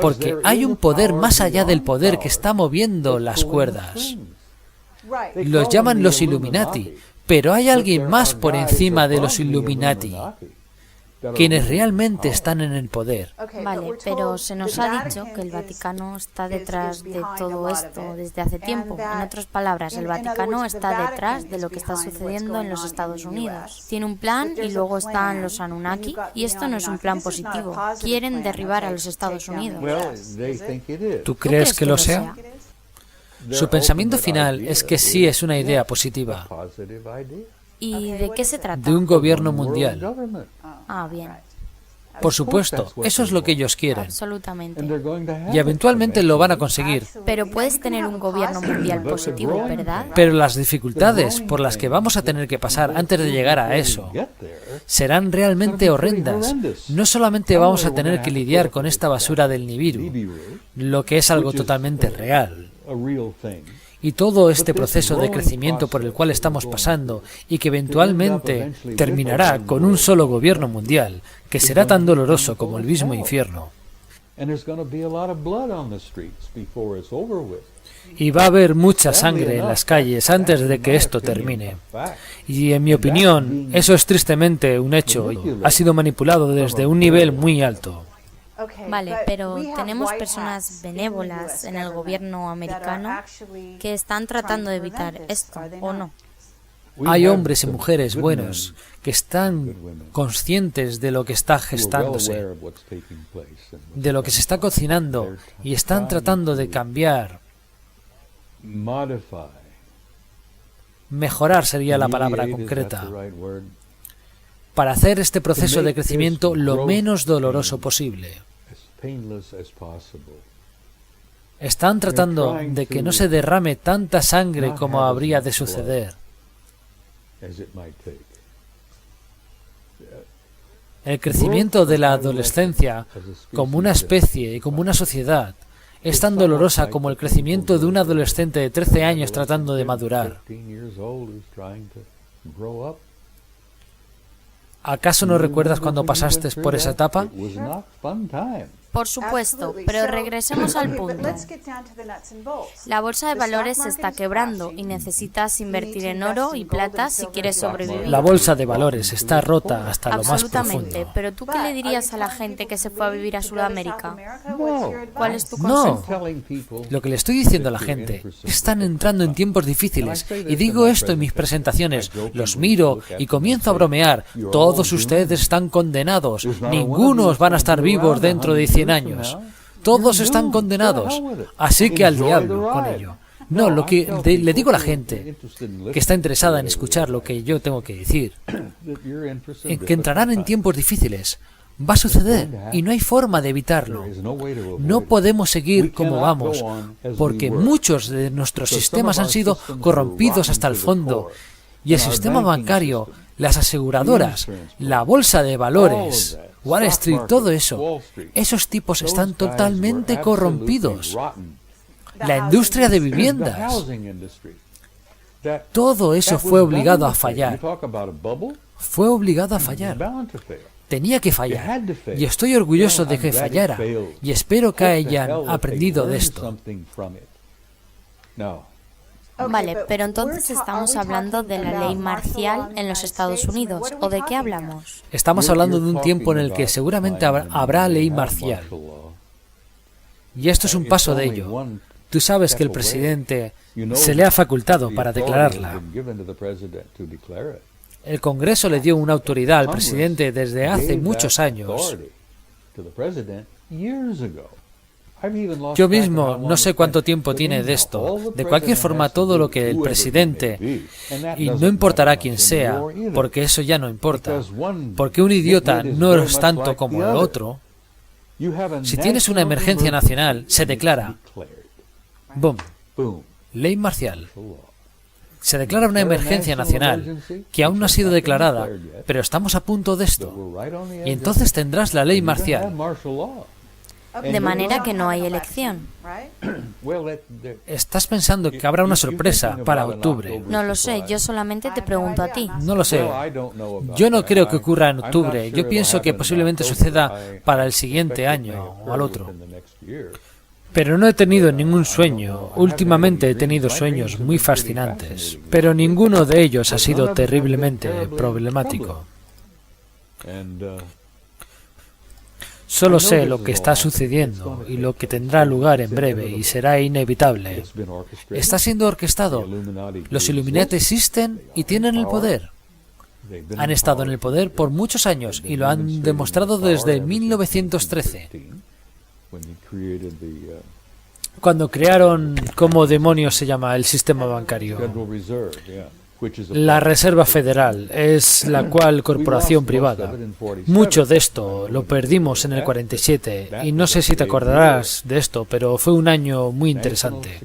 Porque hay un poder más allá del poder que está moviendo las cuerdas. Los llaman los Illuminati. Pero hay alguien más por encima de los Illuminati, quienes realmente están en el poder. Vale, pero se nos ha dicho que el Vaticano está detrás de todo esto desde hace tiempo. En otras palabras, el Vaticano está detrás de lo que está sucediendo en los Estados Unidos. Tiene un plan y luego están los Anunnaki, y esto no es un plan positivo. Quieren derribar a los Estados Unidos. ¿Tú crees que lo sea? Su pensamiento final es que sí es una idea positiva. ¿Y de qué se trata? De un gobierno mundial. Ah, bien. Por supuesto, eso es lo que ellos quieren. Absolutamente. Y eventualmente lo van a conseguir. Pero puedes tener un gobierno mundial positivo, ¿verdad? Pero las dificultades por las que vamos a tener que pasar antes de llegar a eso serán realmente horrendas. No solamente vamos a tener que lidiar con esta basura del Nibiru, lo que es algo totalmente real. Y todo este proceso de crecimiento por el cual estamos pasando y que eventualmente terminará con un solo gobierno mundial, que será tan doloroso como el mismo infierno. Y va a haber mucha sangre en las calles antes de que esto termine. Y en mi opinión, eso es tristemente un hecho. Ha sido manipulado desde un nivel muy alto. Vale, pero tenemos personas benévolas en el gobierno americano que están tratando de evitar esto, ¿o no? Hay hombres y mujeres buenos que están conscientes de lo que está gestándose, de lo que se está cocinando, y están tratando de cambiar. Mejorar sería la palabra concreta, para hacer este proceso de crecimiento lo menos doloroso posible. Están tratando de que no se derrame tanta sangre como habría de suceder. El crecimiento de la adolescencia como una especie y como una sociedad es tan dolorosa como el crecimiento de un adolescente de 13 años tratando de madurar. ¿Acaso no recuerdas cuando pasaste por esa etapa? Por supuesto, pero regresemos al punto. La bolsa de valores se está quebrando y necesitas invertir en oro y plata si quieres sobrevivir. La bolsa de valores está rota hasta lo más profundo. Pero ¿tú qué le dirías a la gente que se fue a vivir a Sudamérica? ¿Cuál es tu consejo? No, lo que le estoy diciendo a la gente, están entrando en tiempos difíciles, y digo esto en mis presentaciones, los miro y comienzo a bromear. Todos ustedes están condenados, ninguno van a estar vivos dentro de 100 años. Todos están condenados. Así que al diablo con ello. No, lo que le digo a la gente que está interesada en escuchar lo que yo tengo que decir, en que entrarán en tiempos difíciles. Va a suceder y no hay forma de evitarlo. No podemos seguir como vamos, porque muchos de nuestros sistemas han sido corrompidos hasta el fondo. Y el sistema bancario, las aseguradoras, la bolsa de valores, Wall Street, todo eso, esos tipos están totalmente corrompidos. La industria de viviendas. Todo eso fue obligado a fallar. Fue obligado a fallar. Tenía que fallar. Y estoy orgulloso de que fallara. Y espero que hayan aprendido de esto. Vale, pero entonces estamos hablando de la ley marcial en los Estados Unidos, ¿o de qué hablamos? Estamos hablando de un tiempo en el que seguramente habrá ley marcial. Y esto es un paso de ello. Tú sabes que el presidente se le ha facultado para declararla. El Congreso le dio una autoridad al presidente desde hace muchos años. Yo mismo no sé cuánto tiempo tiene de esto. De cualquier forma, todo lo que el presidente, y no importará quién sea, porque eso ya no importa, porque un idiota no es tanto como el otro. Si tienes una emergencia nacional, se declara. ¡Boom! Ley marcial. Se declara una emergencia nacional, que aún no ha sido declarada, pero estamos a punto de esto. Y entonces tendrás la ley marcial. De manera que no hay elección. Estás pensando que habrá una sorpresa para octubre. No lo sé, yo solamente te pregunto a ti. No lo sé. Yo no creo que ocurra en octubre. Yo pienso que posiblemente suceda para el siguiente año o al otro. Pero no he tenido ningún sueño. Últimamente he tenido sueños muy fascinantes, pero ninguno de ellos ha sido terriblemente problemático. Solo sé lo que está sucediendo y lo que tendrá lugar en breve y será inevitable. Está siendo orquestado. Los Illuminati existen y tienen el poder. Han estado en el poder por muchos años y lo han demostrado desde 1913. Cuando crearon, ¿cómo demonios se llama el sistema bancario? La Reserva Federal, es la cual corporación privada. Mucho de esto lo perdimos en el 47 y no sé si te acordarás de esto, pero fue un año muy interesante.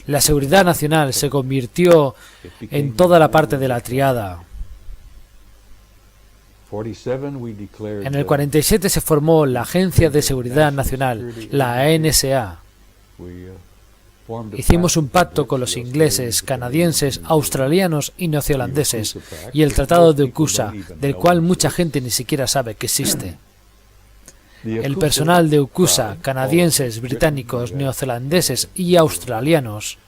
La seguridad nacional se convirtió en toda la parte de la triada. En el 47 se formó la Agencia de Seguridad Nacional, la NSA. Hicimos un pacto con los ingleses, canadienses, australianos y neozelandeses, y el Tratado de UCUSA, del cual mucha gente ni siquiera sabe que existe. El personal de UCUSA, canadienses, británicos, neozelandeses y australianos,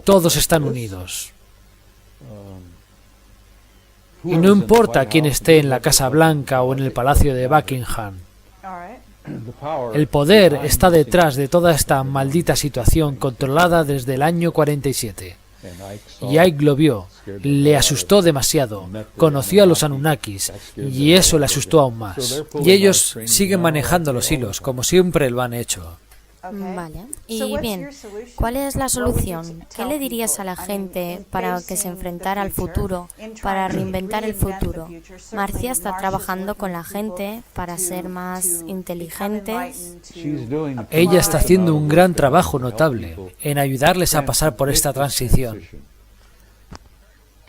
todos están unidos. Y no importa quién esté en la Casa Blanca o en el Palacio de Buckingham. El poder está detrás de toda esta maldita situación controlada desde el año 47. Y Ike lo vio, le asustó demasiado, conoció a los Anunnakis y eso le asustó aún más. Y ellos siguen manejando los hilos, como siempre lo han hecho. Vale. Y bien, ¿cuál es la solución? ¿Qué le dirías a la gente para que se enfrentara al futuro, para reinventar el futuro? Marcia está trabajando con la gente para ser más inteligentes. Ella está haciendo un gran trabajo notable en ayudarles a pasar por esta transición.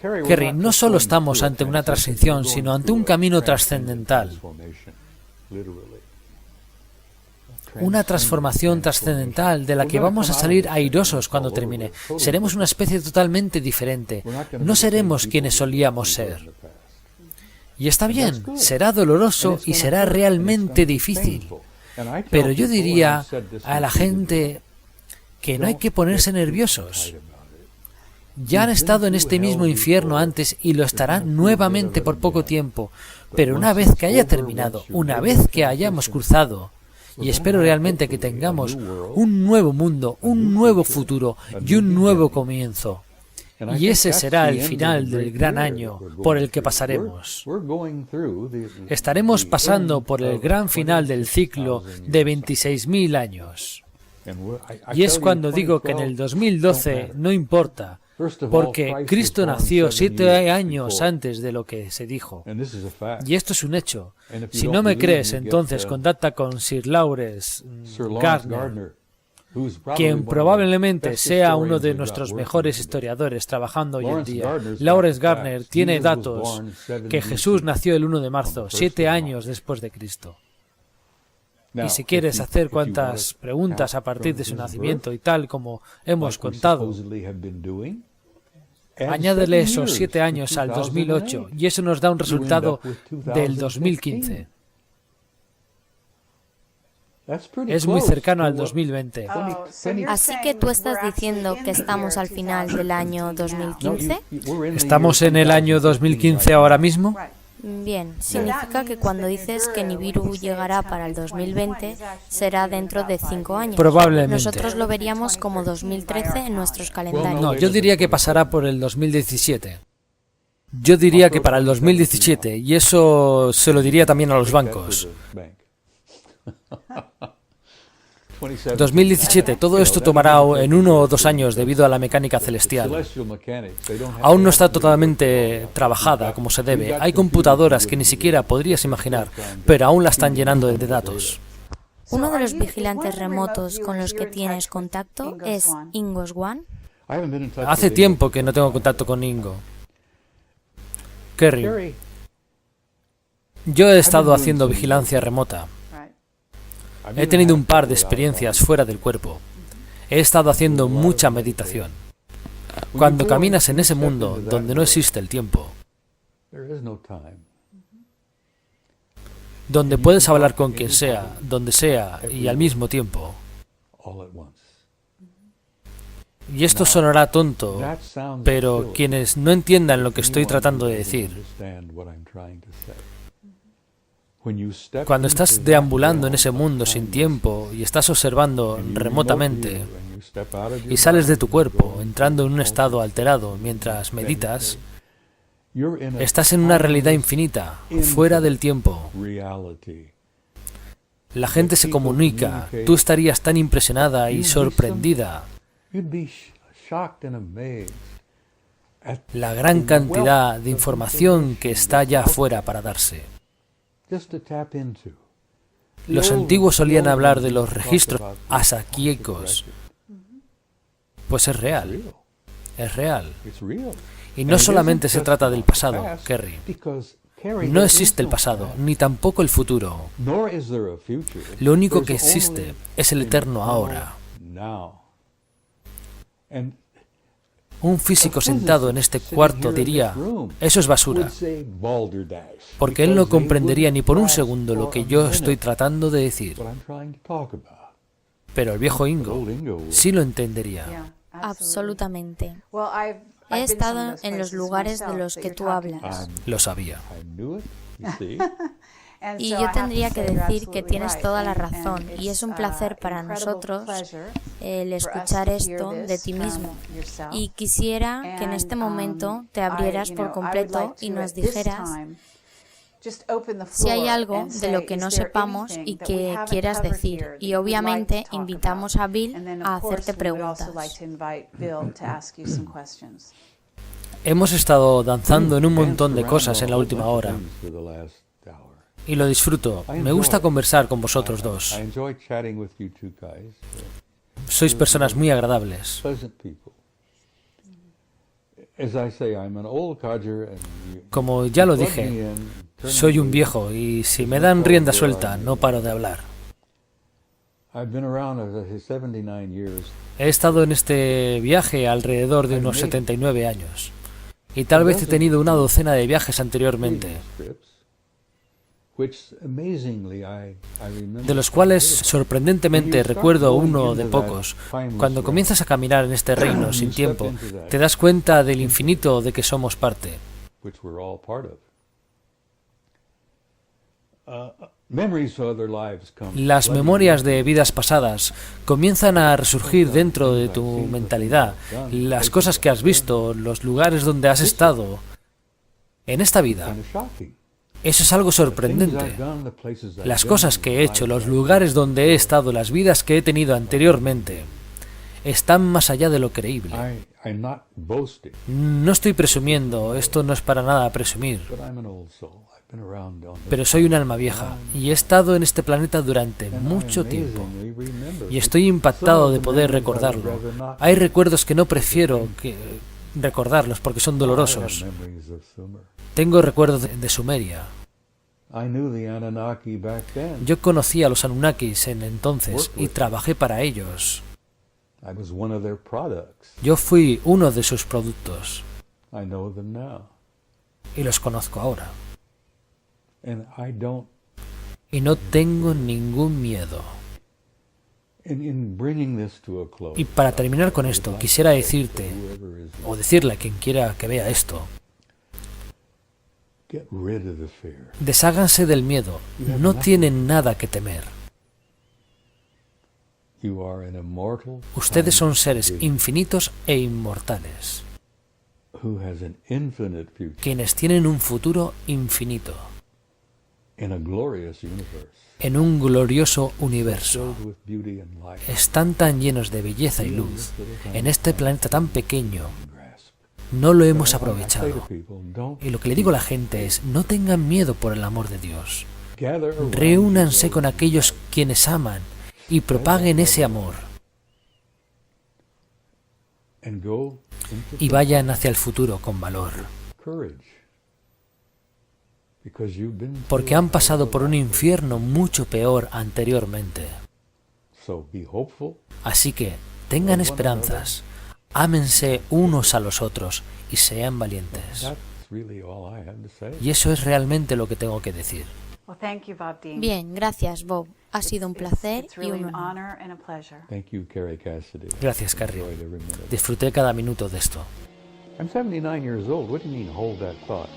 Kerry, no solo estamos ante una transición, sino ante un camino trascendental. Una transformación trascendental de la que vamos a salir airosos cuando termine. Seremos una especie totalmente diferente. No seremos quienes solíamos ser. Y está bien, será doloroso y será realmente difícil. Pero yo diría a la gente que no hay que ponerse nerviosos. Ya han estado en este mismo infierno antes y lo estarán nuevamente por poco tiempo. Pero una vez que haya terminado, una vez que hayamos cruzado, y espero realmente que tengamos un nuevo mundo, un nuevo futuro y un nuevo comienzo. Y ese será el final del gran año por el que pasaremos. Estaremos pasando por el gran final del ciclo de 26.000 años. Y es cuando digo que en el 2012 no importa, porque Cristo nació 7 años antes de lo que se dijo. Y esto es un hecho. Si no me crees, entonces contacta con Sir Lawrence Gardner, quien probablemente sea uno de nuestros mejores historiadores trabajando hoy en día. Lawrence Gardner tiene datos que Jesús nació el 1 de marzo, 7 años después de Cristo. Y si quieres hacer cuantas preguntas a partir de su nacimiento y tal como hemos contado, Añádele esos 7 años al 2008 y eso nos da un resultado del 2015. Es muy cercano al 2020. Así que tú estás diciendo que estamos al final del año 2015. ¿Estamos en el año 2015 ahora mismo? Bien, significa que cuando dices que Nibiru llegará para el 2020, será dentro de 5 años. Probablemente. Nosotros lo veríamos como 2013 en nuestros calendarios. No, yo diría que pasará por el 2017. Yo diría que para el 2017, y eso se lo diría también a los bancos. 2017, todo esto tomará en 1 o 2 años debido a la mecánica celestial. Aún no está totalmente trabajada como se debe. Hay computadoras que ni siquiera podrías imaginar, pero aún la están llenando de datos. Uno de los vigilantes remotos con los que tienes contacto es Ingo Swann. Hace tiempo que no tengo contacto con Ingo. Kerry, yo he estado haciendo vigilancia remota. He tenido un par de experiencias fuera del cuerpo. He estado haciendo mucha meditación. Cuando caminas en ese mundo donde no existe el tiempo, donde puedes hablar con quien sea, donde sea y al mismo tiempo. Y esto sonará tonto, pero quienes no entiendan lo que estoy tratando de decir, cuando estás deambulando en ese mundo sin tiempo y estás observando remotamente y sales de tu cuerpo entrando en un estado alterado mientras meditas, estás en una realidad infinita, fuera del tiempo. La gente se comunica, tú estarías tan impresionada y sorprendida. La gran cantidad de información que está allá afuera para darse. Los antiguos solían hablar de los registros asaquíicos. Pues es real. Es real. Y no solamente se trata del pasado, Kerry. No existe el pasado, ni tampoco el futuro. Lo único que existe es el eterno ahora. Un físico sentado en este cuarto diría, eso es basura, porque él no comprendería ni por un segundo lo que yo estoy tratando de decir. Pero el viejo Ingo sí lo entendería. Absolutamente. He estado en los lugares de los que tú hablas. Lo sabía. Y yo tendría que decir que tienes toda la razón, y es un placer para nosotros el escuchar esto de ti mismo. Y quisiera que en este momento te abrieras por completo y nos dijeras si hay algo de lo que no sepamos y que quieras decir. Y obviamente invitamos a Bill a hacerte preguntas. Hemos estado danzando en un montón de cosas en la última hora. Y lo disfruto. Me gusta conversar con vosotros dos. Sois personas muy agradables. Como ya lo dije, soy un viejo y si me dan rienda suelta, no paro de hablar. He estado en este viaje alrededor de unos 79 años. Y tal vez he tenido una docena de viajes anteriormente, de los cuales sorprendentemente recuerdo uno de pocos. Cuando comienzas a caminar en este reino sin tiempo, te das cuenta del infinito de que somos parte. Las memorias de vidas pasadas comienzan a resurgir dentro de tu mentalidad, las cosas que has visto, los lugares donde has estado en esta vida. Eso es algo sorprendente. Las cosas que he hecho, los lugares donde he estado, las vidas que he tenido anteriormente, están más allá de lo creíble. No estoy presumiendo, esto no es para nada presumir. Pero soy un alma vieja y he estado en este planeta durante mucho tiempo. Y estoy impactado de poder recordarlo. Hay recuerdos que no prefiero recordarlos porque son dolorosos. Tengo recuerdos de Sumeria. Yo conocí a los Anunnakis en entonces y trabajé para ellos. Yo fui uno de sus productos. Y los conozco ahora. Y no tengo ningún miedo. Y para terminar con esto, quisiera decirte, o decirle a quien quiera que vea esto, desháganse del miedo, no tienen nada que temer. Ustedes son seres infinitos e inmortales, quienes tienen un futuro infinito, en un glorioso universo. Están tan llenos de belleza y luz, en este planeta tan pequeño. No lo hemos aprovechado. Y lo que le digo a la gente es, no tengan miedo por el amor de Dios. Reúnanse con aquellos quienes aman y propaguen ese amor. Y vayan hacia el futuro con valor. Porque han pasado por un infierno mucho peor anteriormente. Así que tengan esperanzas, ámense unos a los otros y sean valientes. Y eso es realmente lo que tengo que decir. Bien, gracias, Bob. Ha sido un placer y un honor. Gracias, Carrie. Disfruté cada minuto de esto. I'm 79 years old. What do you mean, hold that thought?